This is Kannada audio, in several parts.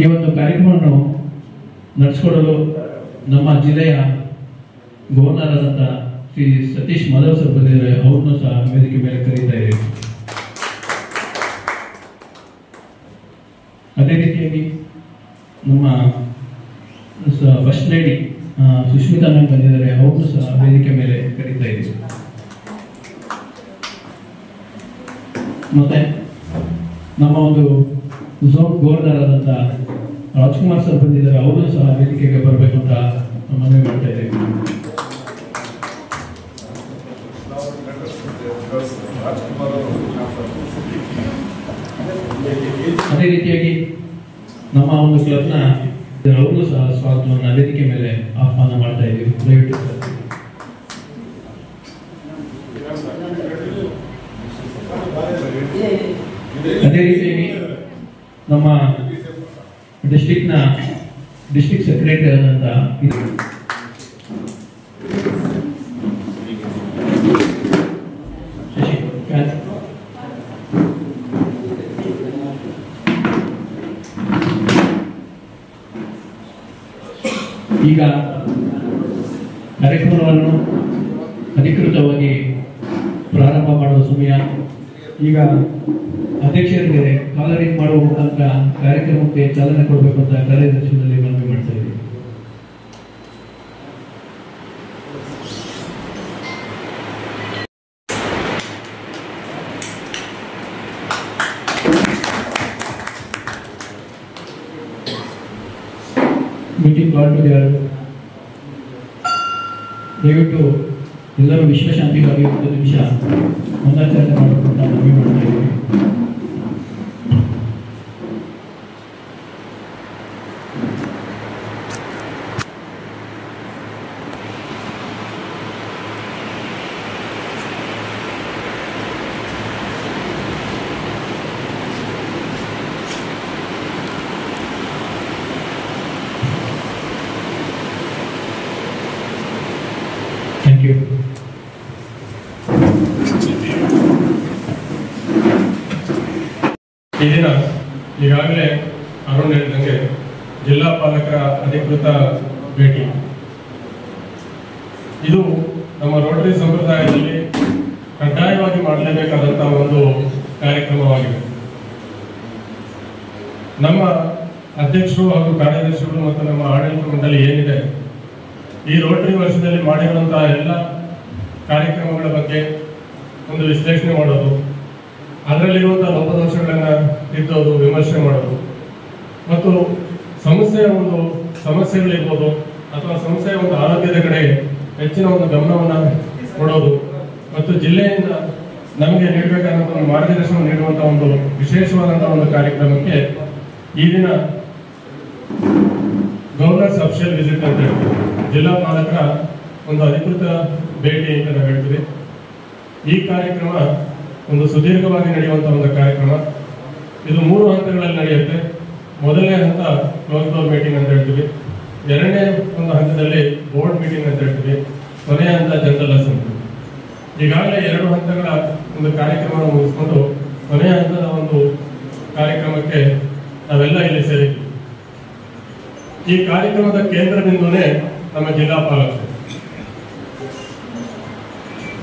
ಈ ಒಂದು ಕಾರ್ಯಕ್ರಮವನ್ನು ನಡೆಸಿಕೊಡಲು ನಮ್ಮ ಜಿಲ್ಲೆಯ ಗವರ್ನರ್ ಆದಂಥ ಶ್ರೀ ಸತೀಶ್ ಮಾಧವ್ ಸರ್ ಬಂದಿದ್ದಾರೆ. ಅವ್ರನ್ನೂ ಸಹ ವೇದಿಕೆ ಮೇಲೆ ಕರೀತಾ ಇದ್ದೀವಿ. ಅದೇ ರೀತಿಯಾಗಿ ನಮ್ಮ ಫಸ್ಟ್ ಲೇಡಿ ಸುಷ್ಮಿತಾ ಮ್ಯಾಮ್ ಬಂದಿದ್ದಾರೆ. ಅವ್ರನ್ನೂ ಸಹ ವೇದಿಕೆ ಮೇಲೆ ಕರೀತಾ ಇದ್ದೀವಿ. ಮತ್ತೆ ನಮ್ಮ ಒಂದು ಝೋನ್ ಗವರ್ನರ್ ಆದಂಥ ರಾಜ್ಕುಮಾರ್ ಸರ್ ಬಂದಿದ್ದಾರೆ. ಅವರು ಸಹ ವೇದಿಕೆಗೆ ಬರಬೇಕು ಅಂತ ಮನವಿ ಮಾಡ್ತಾ ಇದ್ದೇವೆ. ಅದೇ ರೀತಿಯಾಗಿ ನಮ್ಮ ಒಂದು ಕ್ಲಬ್ನ ಅವರು ಸಹ ಸ್ವಾಗತವನ್ನು ವೇದಿಕೆ ಮೇಲೆ ಆಹ್ವಾನ ಮಾಡ್ತಾ ಇದ್ದೀವಿ. ದಯವಿಟ್ಟು ಅದೇ ರೀತಿಯಾಗಿ ನಮ್ಮ ಡಿಸ್ಟ್ರಿಕ್ಟ್ ಸೆಕ್ರೆಟರಿ ಆದಂತ ಈಗ ಕಾರ್ಯಕ್ರಮವನ್ನು ಅಧಿಕೃತವಾಗಿ ಪ್ರಾರಂಭ ಮಾಡುವ ಸಮಯ. ಈಗ ಅಧ್ಯಕ್ಷರಿಗೆ ಕಾಲರಿಂಗ್ ಮಾಡುವ ಮುಖಾಂತರ ಕಾರ್ಯಕ್ರಮಕ್ಕೆ ಚಾಲನೆ ಕೊಡಬೇಕು ಅಂತ ಕಾರ್ಯದರ್ಶಿಯಲ್ಲಿ ಮನವಿ ಮಾಡ್ತಾ ಇದ್ದೀವಿ. ಮೀಟಿಂಗ್ ಕಾರ್ಡ್ ದಯವಿಟ್ಟು ಎಲ್ಲರೂ ವಿಶ್ವಶಾಂತಿಗಾಗಿ ಒಂದು ನಿಮಿಷ ಮುಂದಾಚರಣೆ ಮಾಡಬೇಕು ಅಂತ ಮನವಿ ಮಾಡ್ತಾ ಇದ್ದೀವಿ. Thank you. ಈ ದಿನ ಈಗಾಗಲೇ ಅರುಣ್ ಹೇಳಿದಂಗೆ ಜಿಲ್ಲಾ ಪಾಲಕರ ಅಧಿಕೃತ ಭೇಟಿ. ಇದು ನಮ್ಮ ರೋಟರಿ ಸಂಪ್ರದಾಯದಲ್ಲಿ ಕಡ್ಡಾಯವಾಗಿ ಮಾಡಲೇಬೇಕಾದಂತಹ ಒಂದು ಕಾರ್ಯಕ್ರಮವಾಗಿದೆ. ನಮ್ಮ ಅಧ್ಯಕ್ಷರು ಹಾಗೂ ಕಾರ್ಯದರ್ಶಿಗಳು ಮತ್ತು ನಮ್ಮ ಆಡಳಿತ ಮಂಡಳಿ ಏನಿದೆ, ಈ ರೋಟರಿ ವರ್ಷದಲ್ಲಿ ಮಾಡಿರುವಂತಹ ಎಲ್ಲ ಕಾರ್ಯಕ್ರಮಗಳ ಬಗ್ಗೆ ಒಂದು ವಿಶ್ಲೇಷಣೆ ಮಾಡೋದು, ಅದರಲ್ಲಿರುವಂತಹ ಲೋಪದೋಷಗಳನ್ನು ತಿದ್ದೋದು, ವಿಮರ್ಶೆ ಮಾಡೋದು ಮತ್ತು ಸಮಸ್ಯೆಗಳಿರ್ಬೋದು ಅಥವಾ ಸಂಸ್ಥೆಯ ಒಂದು ಆರೋಗ್ಯದ ಕಡೆ ಹೆಚ್ಚಿನ ಒಂದು ಗಮನವನ್ನು ಕೊಡೋದು ಮತ್ತು ಜಿಲ್ಲೆಯಿಂದ ನಮಗೆ ನೀಡಬೇಕಾದಂಥ ಒಂದು ಮಾರ್ಗದರ್ಶನ ನೀಡುವಂತಹ ಒಂದು ವಿಶೇಷವಾದಂತಹ ಒಂದು ಕಾರ್ಯಕ್ರಮಕ್ಕೆ ಈ ದಿನ ಗವರ್ನರ್ಸ್ ಅಫಿಷಿಯಲ್ ವಿಸಿಟ್ ಅಂತ ಹೇಳ್ತೀವಿ. ಜಿಲ್ಲಾ ಪಾಲಕರ ಒಂದು ಅಧಿಕೃತ ಭೇಟಿ ಅಂತ ನಾವು ಹೇಳ್ತೀವಿ. ಈ ಕಾರ್ಯಕ್ರಮ ಒಂದು ಸುದೀರ್ಘವಾಗಿ ನಡೆಯುವಂತಹ ಒಂದು ಕಾರ್ಯಕ್ರಮ. ಇದು 3 ಹಂತಗಳಲ್ಲಿ ನಡೆಯುತ್ತೆ. ಮೊದಲನೇ ಹಂತ ಕ್ಲೋಸ್ ಡೋರ್ ಮೀಟಿಂಗ್ ಅಂತ ಹೇಳ್ತೀವಿ. ಎರಡನೇ ಒಂದು ಹಂತದಲ್ಲಿ ಬೋರ್ಡ್ ಮೀಟಿಂಗ್ ಅಂತ ಹೇಳ್ತೀವಿ. ಕೊನೆಯ ಹಂತ ಜನರಲ್ ಅಸೆಂಬ್ಲಿ. ಈಗಾಗಲೇ 2 ಹಂತಗಳ ಒಂದು ಕಾರ್ಯಕ್ರಮವನ್ನು ಮುಗಿಸ್ಕೊಂಡು ಕೊನೆಯ ಹಂತದ ಒಂದು ಕಾರ್ಯಕ್ರಮಕ್ಕೆ ನಾವೆಲ್ಲ ಇಲ್ಲಿ ಸೇರಿದ್ವಿ. ಈ ಕಾರ್ಯಕ್ರಮದ ಕೇಂದ್ರ ಬಿಂದುನೇ ನಮ್ಮ ಜಿಲ್ಲಾ ಪಾಲಕರು.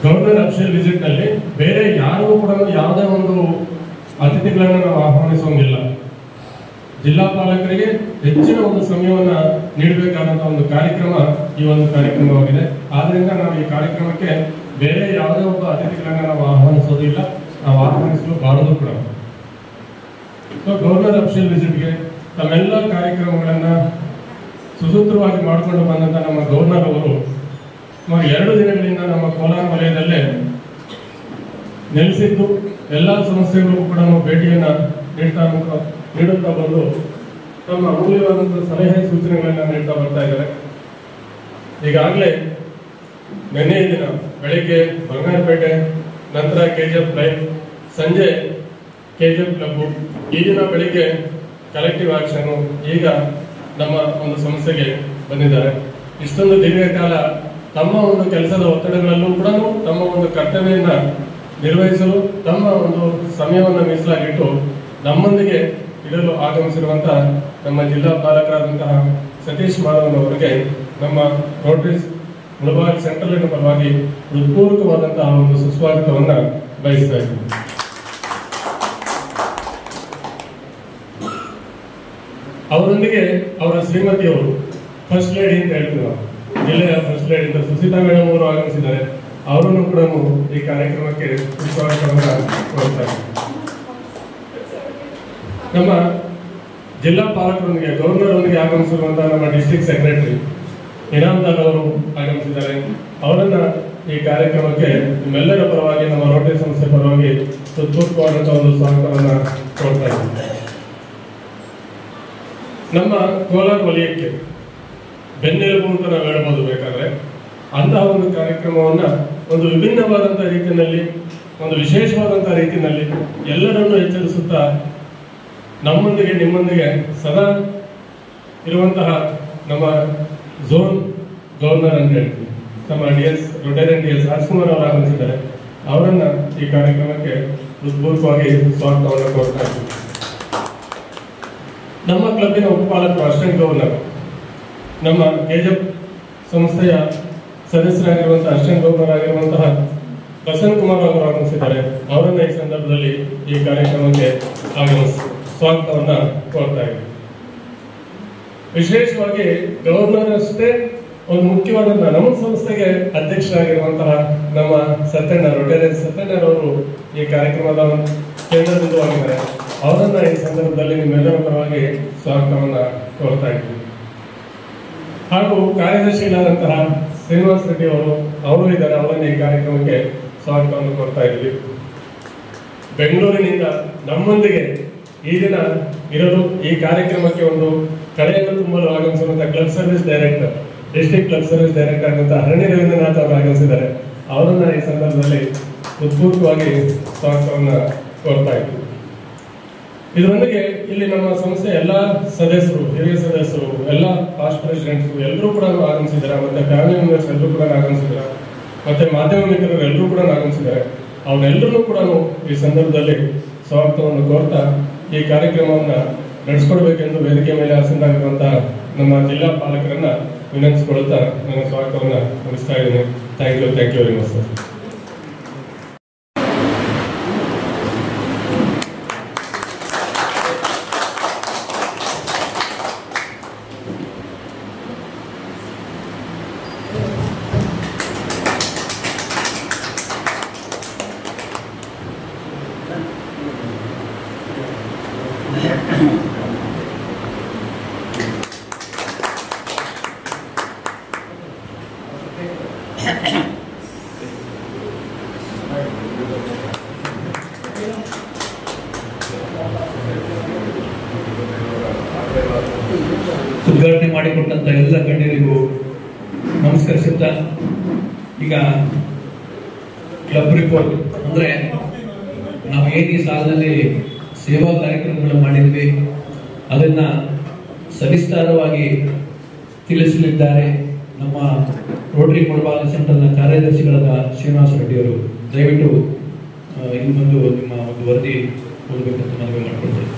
ಗವರ್ನರ್ ಅಫಿಷಿಯಲ್ ವಿಸಿಟ್ ನಲ್ಲಿ ಬೇರೆ ಯಾರಿಗೂ ಕೂಡ ಯಾವುದೇ ಒಂದು ಅತಿಥಿಗಳನ್ನು ನಾವು ಆಹ್ವಾನಿಸುವಂಗಿಲ್ಲ. ಜಿಲ್ಲಾ ಪಾಲಕರಿಗೆ ಹೆಚ್ಚಿನ ಒಂದು ಸಮಯವನ್ನ ನೀಡಬೇಕಾದಂತಹ ಒಂದು ಕಾರ್ಯಕ್ರಮ ಈ ಒಂದು ಕಾರ್ಯಕ್ರಮವಾಗಿದೆ. ಆದ್ರಿಂದ ನಾವು ಈ ಕಾರ್ಯಕ್ರಮಕ್ಕೆ ಬೇರೆ ಯಾವುದೇ ಒಬ್ಬ ಅತಿಥಿಗಳನ್ನ ನಾವು ಆಹ್ವಾನಿಸೋದಿಲ್ಲ, ನಾವು ಆಹ್ವಾನಿಸಲು ಬಾರದು ಕೂಡ. ಗವರ್ನರ್ ಅಫಿಷಿಯಲ್ ವಿಸಿಟ್ಗೆ ತಮ್ಮೆಲ್ಲ ಕಾರ್ಯಕ್ರಮಗಳನ್ನ ಸುಸೂತ್ರವಾಗಿ ಮಾಡಿಕೊಂಡು ಬಂದಂತ ನಮ್ಮ ಗವರ್ನರ್ ಅವರು ಸುಮಾರು 2 ದಿನಗಳಿಂದ ನಮ್ಮ ಕೋಲಾರ ವಲಯದಲ್ಲೇ ನೆಲೆಸಿದ್ದು ಎಲ್ಲ ಸಮಸ್ಯೆಗಳಿಗೂ ಕೂಡ ಭೇಟಿಯನ್ನ ನೀಡುತ್ತಾ ಬಂದು ತಮ್ಮ ಅಮೂಲ್ಯವಾದಂತಹ ಸಲಹೆ ಸೂಚನೆಗಳನ್ನ ನೀಡ್ತಾ ಬರ್ತಾ ಇದ್ದಾರೆ. ಈಗಾಗಲೇ ನಿನ್ನೆ ದಿನ ಬೆಳಿಗ್ಗೆ ಬಂಗಾರಪೇಟೆ, ನಂತರ KGF ಲೈನ್, ಸಂಜೆ KGF ಕ್ಲಬ್, ಈ ದಿನ ಬೆಳಿಗ್ಗೆ ಕಲೆಕ್ಟಿವ್ ಆಕ್ಷನ್, ಈಗ ನಮ್ಮ ಒಂದು ಸಂಸ್ಥೆಗೆ ಬಂದಿದ್ದಾರೆ. ಇಷ್ಟೊಂದು ದೀರ್ಘಕಾಲ ತಮ್ಮ ಒಂದು ಕೆಲಸದ ಒತ್ತಡಗಳಲ್ಲೂ ಕೂಡ ತಮ್ಮ ಒಂದು ಕರ್ತವ್ಯವನ್ನ ನಿರ್ವಹಿಸಲು ತಮ್ಮ ಒಂದು ಸಮಯವನ್ನು ಮೀಸಲಾಗಿಟ್ಟು ನಮ್ಮೊಂದಿಗೆ ಇರಲು ಆಗಮಿಸಿರುವಂತಹ ನಮ್ಮ ಜಿಲ್ಲಾ ಪಾಲಕರಾದಂತಹ ಸತೀಶ್ ಮಾಧವನ್ ಅವರಿಗೆ ನಮ್ಮ ರೋಟರಿ ಮುಳಬಾಗ ಸೆಂಟ್ರಲ್ ಪರವಾಗಿ ಹೃತ್ಪೂರ್ವಕವಾದಂತಹ ಒಂದು ಸುಸ್ವಾಗತವನ್ನ ಬಯಸ್ತಾ ಇದ್ದೀನಿ. ಅವರೊಂದಿಗೆ ಅವರ ಶ್ರೀಮತಿಯವರು ಫಸ್ಟ್ ಲೇಡಿ ಅಂತ ಹೇಳ್ತೀವಿ ನಾವು, ಜಿಲ್ಲೆಯ ಫಸ್ಟ್ ಲೇಡಿ ಅಂತ ಸುಸಿತಾ ಮೇಡಮ್ ಅವರು ಆಗಮಿಸಿದ್ದಾರೆ. ಅವರನ್ನು ಕೂಡ ಈ ಕಾರ್ಯಕ್ರಮಕ್ಕೆ ಸ್ವಾಗತವನ್ನ ಕೋರ್ತಾರೆ. ನಮ್ಮ ಜಿಲ್ಲಾ ಪಾಲಕರೊಂದಿಗೆ ಗವರ್ನರ್ ಅವರಿಗೆ ಆಗಮಿಸಿರುವಂತಹ ನಮ್ಮ ಡಿಸ್ಟ್ರಿಕ್ಟ್ ಸೆಕ್ರೆಟರಿ ಇನಾಮ್ದಾರ್ ಅವರು ಆಗಮಿಸಿದ್ದಾರೆ. ಅವರನ್ನ ಈ ಕಾರ್ಯಕ್ರಮಕ್ಕೆ ನಿಮ್ಮೆಲ್ಲರ ಪರವಾಗಿ ನಮ್ಮ ರೋಟರಿ ಸಂಸ್ಥೆ ಪರವಾಗಿ ಹೃತ್ಪೂರ್ವಕವಾದಂತಹ ಒಂದು ಸ್ವಾಗತವನ್ನ ಕೋರ್ತಾ ಇದ್ದೀವಿ. ನಮ್ಮ ಕೋಲಾರ ವಲಯಕ್ಕೆ ಬೆನ್ನೆಲುಬು ಅಂತ ನಾವು ಹೇಳ್ಬೋದು. ಬೇಕಾದ್ರೆ ಅಂತಹ ಒಂದು ಕಾರ್ಯಕ್ರಮವನ್ನ ಒಂದು ವಿಭಿನ್ನವಾದಂತಹ ರೀತಿಯಲ್ಲಿ, ಒಂದು ವಿಶೇಷವಾದಂತಹ ರೀತಿಯಲ್ಲಿ ಎಲ್ಲರನ್ನೂ ಎಚ್ಚರಿಸುತ್ತಾ ನಮ್ಮೊಂದಿಗೆ ನಿಮ್ಮೊಂದಿಗೆ ಸದಾ ಇರುವಂತಹ ನಮ್ಮ ಝೋನ್ ಗವರ್ನರ್ ಅಂತ ಹೇಳ್ತೀವಿ, ನಮ್ಮ DS ರೋಟೇರಿಯನ್ DS ರಾಜ್ಕುಮಾರ್ ಅವರು ಆಗಮಿಸಿದ್ದಾರೆ. ಅವರನ್ನ ಈ ಕಾರ್ಯಕ್ರಮಕ್ಕೆ ಹೃತ್ಪೂರ್ವಕವಾಗಿ ಸ್ವಾಗತವನ್ನು ಕೋರ್ತಾ ಇದ್ದೀವಿ. ನಮ್ಮ ಕ್ಲಬ್ಬಿನ ಉಪಪಾಲಕರು ಅಸಿಸ್ಟೆಂಟ್ ಗವರ್ನರ್, ನಮ್ಮ KJP ಸಂಸ್ಥೆಯ ಸದಸ್ಯರಾಗಿರುವಂತಹ ಅಸಿಸ್ಟೆಂಟ್ ಗವರ್ನರ್ ಆಗಿರುವಂತಹ ಬಸಂತ್ ಕುಮಾರ್ ಅವರು ಆಗಮಿಸಿದ್ದಾರೆ. ಅವರನ್ನ ಈ ಸಂದರ್ಭದಲ್ಲಿ ಈ ಕಾರ್ಯಕ್ರಮಕ್ಕೆ ಸ್ವಾಗತವನ್ನ ಕೋರ್ತಾ ಇದ್ದೀವಿ. ವಿಶೇಷವಾಗಿ ಗವರ್ನರ್ ಅಷ್ಟೇ ಒಂದು ಮುಖ್ಯವಾದಂತಹ ನಮ್ಮ ಸಂಸ್ಥೆಗೆ ಅಧ್ಯಕ್ಷರಾಗಿರುವಂತಹ ನಮ್ಮ ಸತ್ಯಣ್ಣ ರೋಟೇರಿಯನ್ ಸತ್ಯಣ್ಣರವರು ಈ ಕಾರ್ಯಕ್ರಮದ ಕೇಂದ್ರ ಬಿಂದುವಾಗಿದ್ದಾರೆ. ಅವರನ್ನ ಈ ಸಂದರ್ಭದಲ್ಲಿ ನಿಮ್ಮೆಲ್ಲರ ಪರವಾಗಿ ಸ್ವಾಗತವನ್ನ ಕೋರ್ತಾ ಇದ್ದೀವಿ. ಹಾಗೂ ಕಾರ್ಯದರ್ಶಿಗಳಾದಂತಹ ಶ್ರೀನಿವಾಸ್ ರೆಡ್ಡಿ ಅವರು ಇದ್ದಾರೆ. ಅವರನ್ನ ಈ ಕಾರ್ಯಕ್ರಮಕ್ಕೆ ಸ್ವಾಗತವನ್ನು ಕೋರ್ತಾ ಇದ್ದೀವಿ. ಬೆಂಗಳೂರಿನಿಂದ ನಮ್ಮೊಂದಿಗೆ ಈ ದಿನ ಇರೋದು, ಈ ಕಾರ್ಯಕ್ರಮಕ್ಕೆ ಒಂದು ಕಳೆಯನ್ನು ತುಂಬಲು ಆಗಮಿಸಿರುವಂತಹ club service director, district club service director ಆದಂತಹ ಹರಣಿ ರವೀಂದ್ರನಾಥ್ ಅವರು ಆಗಮಿಸಿದ್ದಾರೆ. ಅವರನ್ನ ಈ ಸಂದರ್ಭದಲ್ಲಿ ಹೃತ್ಪೂರ್ವಕವಾಗಿ ಸ್ವಾಗತವನ್ನ ಕೋರ್ತಾ ಇದ್ದೀವಿ. ಇದರೊಂದಿಗೆ ಇಲ್ಲಿ ನಮ್ಮ ಸಂಸ್ಥೆ ಎಲ್ಲ ಸದಸ್ಯರು, ಹಿರಿಯ ಸದಸ್ಯರು, ಎಲ್ಲ ಪಾಸ್ಟ್ ಪ್ರೆಸಿಡೆಂಟ್ಸ್ ಎಲ್ಲರೂ ಕೂಡ ಆಗಮಿಸಿದ್ದಾರೆ. ಮತ್ತೆ ಫ್ಯಾಮಿಲಿ ಮೆಂಬರ್ಸ್ ಎಲ್ಲರೂ ಕೂಡ ಆಗಮಿಸಿದ್ದಾರೆ. ಮತ್ತೆ ಮಾಧ್ಯಮ ಮಿತ್ರರು ಎಲ್ಲರೂ ಕೂಡ ಆಗಮಿಸಿದ್ದಾರೆ. ಅವರೆಲ್ಲರೂ ಕೂಡ ಈ ಸಂದರ್ಭದಲ್ಲಿ ಸ್ವಾಗತವನ್ನು ಕೋರ್ತಾ ಈ ಕಾರ್ಯಕ್ರಮವನ್ನ ನಡೆಸ್ಕೊಡ್ಬೇಕೆಂದು ವೇದಿಕೆ ಮೇಲೆ ಆಸೀನರಾಗಿರುವಂತಹ ನಮ್ಮ ಜಿಲ್ಲಾ ಪಾಲಕರನ್ನ ವಿನಂತಿಸಿಕೊಳ್ಳುತ್ತಾ ನನ್ನ ಸ್ವಾಗತವನ್ನ ಮುಗಿಸ್ತಾ ಇದ್ದೇನೆ. Thank you very much sir. ಉದ್ಘಾಟನೆ ಮಾಡಿಕೊಟ್ಟಂತ ಎಲ್ಲ ಗಣ್ಯರಿಗೂ ನಮಸ್ಕರಿಸುತ್ತಾ, ಈಗ ಕ್ಲಬ್ ರಿಪೋರ್ಟ್ ಅಂದ್ರೆ ನಾವು ಏನು ಈ ಸಾಲದಲ್ಲಿ ಸೇವಾ ಕಾರ್ಯಕ್ರಮಗಳು ಮಾಡಿದ್ವಿ ಅದನ್ನ ಸವಿಸ್ತಾರವಾಗಿ ತಿಳಿಸಲಿದ್ದಾರೆ ನಮ್ಮ ರೋಟರಿ ಮುಳಬಾಗ ಸೆಂಟರ್ನ ಕಾರ್ಯದರ್ಶಿಗಳಾದ ಶ್ರೀನಿವಾಸ ರೆಡ್ಡಿ ಅವರು. ದಯವಿಟ್ಟು ಇನ್ನು ಬಂದು ನಿಮ್ಮ ಒಂದು ವರದಿ ಓದಬೇಕಂತ ಮನವಿ ಮಾಡಿಕೊಡ್ತೇನೆ.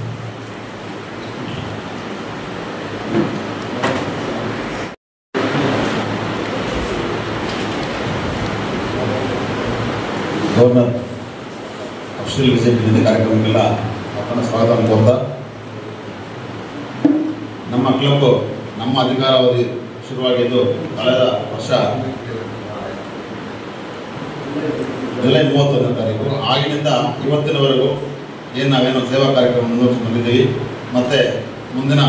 ಗವರ್ನರ್ ಅಫಿಷಿಯಲ್ ವಿಸಿಟ್ ನಿಧಿ ಕಾರ್ಯಕ್ರಮಕ್ಕೆಲ್ಲ ಮತ್ತೊಮ್ಮೆ ಸ್ವಾಗತವನ್ನು ಕೋರ್ತಾ, ನಮ್ಮ ಕ್ಲಬ್ ನಮ್ಮ ಅಧಿಕಾರಾವಧಿ ಶುರುವಾಗಿದ್ದು ಕಳೆದ ವರ್ಷ ಜುಲೈ 31ನೇ ತಾರೀಕು. ಆಗಿನಿಂದ ಇವತ್ತಿನವರೆಗೂ ನಾವೇನೋ ಸೇವಾ ಕಾರ್ಯಕ್ರಮ ಮುಂದುವರಿಸಿ ಬಂದಿದ್ದೀವಿ. ಮತ್ತು ಮುಂದಿನ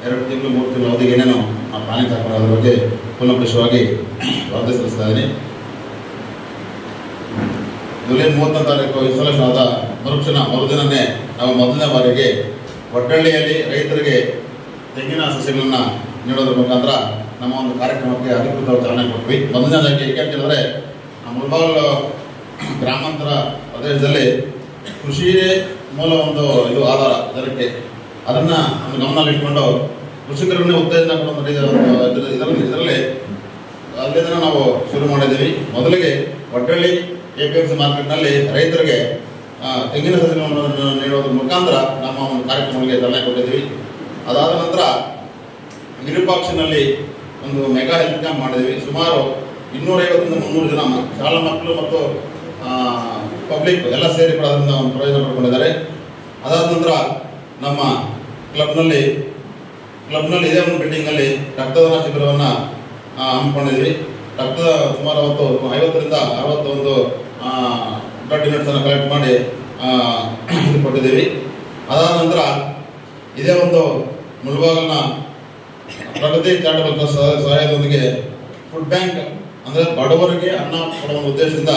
2 ತಿಂಗಳು 3 ತಿಂಗಳ ಅವಧಿಗೆ ಏನೇನೋ ನಾವು ಪ್ಲಾನಿಂಗ್ ಹಾಕೊಂಡು ಅದರ ಬಗ್ಗೆ ಕೂಲಂಕಷವಾಗಿ ವರದಿ ಸಲ್ಲಿಸ್ತಾ ಇದ್ದೀನಿ. ಜುಲೈ 30ನೇ ತಾರೀಕು ಇನ್ಸ್ಟಾಲೇಷನ್ ಆದ ಮರುದಿನವೇ ನಾವು ಮೊದಲನೇ ಬಾರಿಗೆ ಒಡ್ಡಳ್ಳಿಯಲ್ಲಿ ರೈತರಿಗೆ ತೆಂಗಿನ ಸಸ್ಯಗಳನ್ನು ನೀಡೋದ್ರ ಮುಖಾಂತರ ನಮ್ಮ ಒಂದು ಕಾರ್ಯಕ್ರಮಕ್ಕೆ ಅಧಿಕೃತವಾಗಿ ಚಾಲನೆ ಕೊಟ್ವಿ. ಮೊದಲನೇದಾಗಿ ಏಕೆ ಅಂತ ಹೇಳಿದ್ರೆ, ನಮ್ಮ ಮುಳಬಾಗ ಗ್ರಾಮಾಂತರ ಪ್ರದೇಶದಲ್ಲಿ ಕೃಷಿಯೇ ಮೂಲ ಒಂದು ಇದು ಆಧಾರ ಜನಕ್ಕೆ. ಅದನ್ನು ಒಂದು ಗಮನದಲ್ಲಿಟ್ಕೊಂಡು ಕೃಷಿಕರನ್ನೇ ಉತ್ತೇಜನ ಕೊಡುವ ಇದರಲ್ಲಿ ಅಲ್ಲಿಂದ ನಾವು ಶುರು ಮಾಡಿದ್ದೀವಿ. ಮೊದಲಿಗೆ ಒಡ್ಡಳ್ಳಿ APMC ಮಾರ್ಕೆಟ್ನಲ್ಲಿ ರೈತರಿಗೆ ತೆಂಗಿನ ಸಸ್ಯಗಳನ್ನು ನೀಡೋದ್ರ ಮುಖಾಂತರ ನಮ್ಮ ಒಂದು ಕಾರ್ಯಕ್ರಮಗಳಿಗೆ ಚಾಲನೆ ಕೊಟ್ಟಿದ್ದೀವಿ. ಅದಾದ ನಂತರ ವಿರೂಪಾಕ್ಷನಲ್ಲಿ ಒಂದು ಮೆಗಾ ಹೆಲ್ತ್ ಕ್ಯಾಂಪ್ ಮಾಡಿದ್ವಿ. ಸುಮಾರು 250ರಿಂದ 300 ಜನ ಶಾಲಾ ಮಕ್ಕಳು ಮತ್ತು ಪಬ್ಲಿಕ್ ಎಲ್ಲ ಸೇರಿ ಕೂಡ ಅದರಿಂದ ಒಂದು ಪ್ರಯೋಜನ ಪಡ್ಕೊಂಡಿದ್ದಾರೆ. ಅದಾದ ನಂತರ ನಮ್ಮ ಕ್ಲಬ್ನಲ್ಲಿ ಇದೇ ಒಂದು ಬಿಲ್ಡಿಂಗ್ನಲ್ಲಿ ರಕ್ತದಾನ ಶಿಬಿರವನ್ನು ಹಮ್ಮಿಕೊಂಡಿದ್ವಿ. ರಕ್ತದ ಸುಮಾರು 50ರಿಂದ 61 ಬ್ಲಡ್ ಯೂನಿಟ್ಸನ್ನು ಕಲೆಕ್ಟ್ ಮಾಡಿ ಕೊಟ್ಟಿದ್ದೀವಿ. ಅದಾದ ನಂತರ ಇದೇ ಒಂದು ಮುಳಬಾಗಿಲಿನ ಪ್ರಗತಿ ಚಾರಿಟಬಲ್ ಟ್ರಸ್ಟ್ ಸಹಾಯದೊಂದಿಗೆ ಫುಡ್ ಬ್ಯಾಂಕ್ ಅಂದರೆ ಬಡವರಿಗೆ ಅನ್ನ ಕೊಡುವ ಉದ್ದೇಶದಿಂದ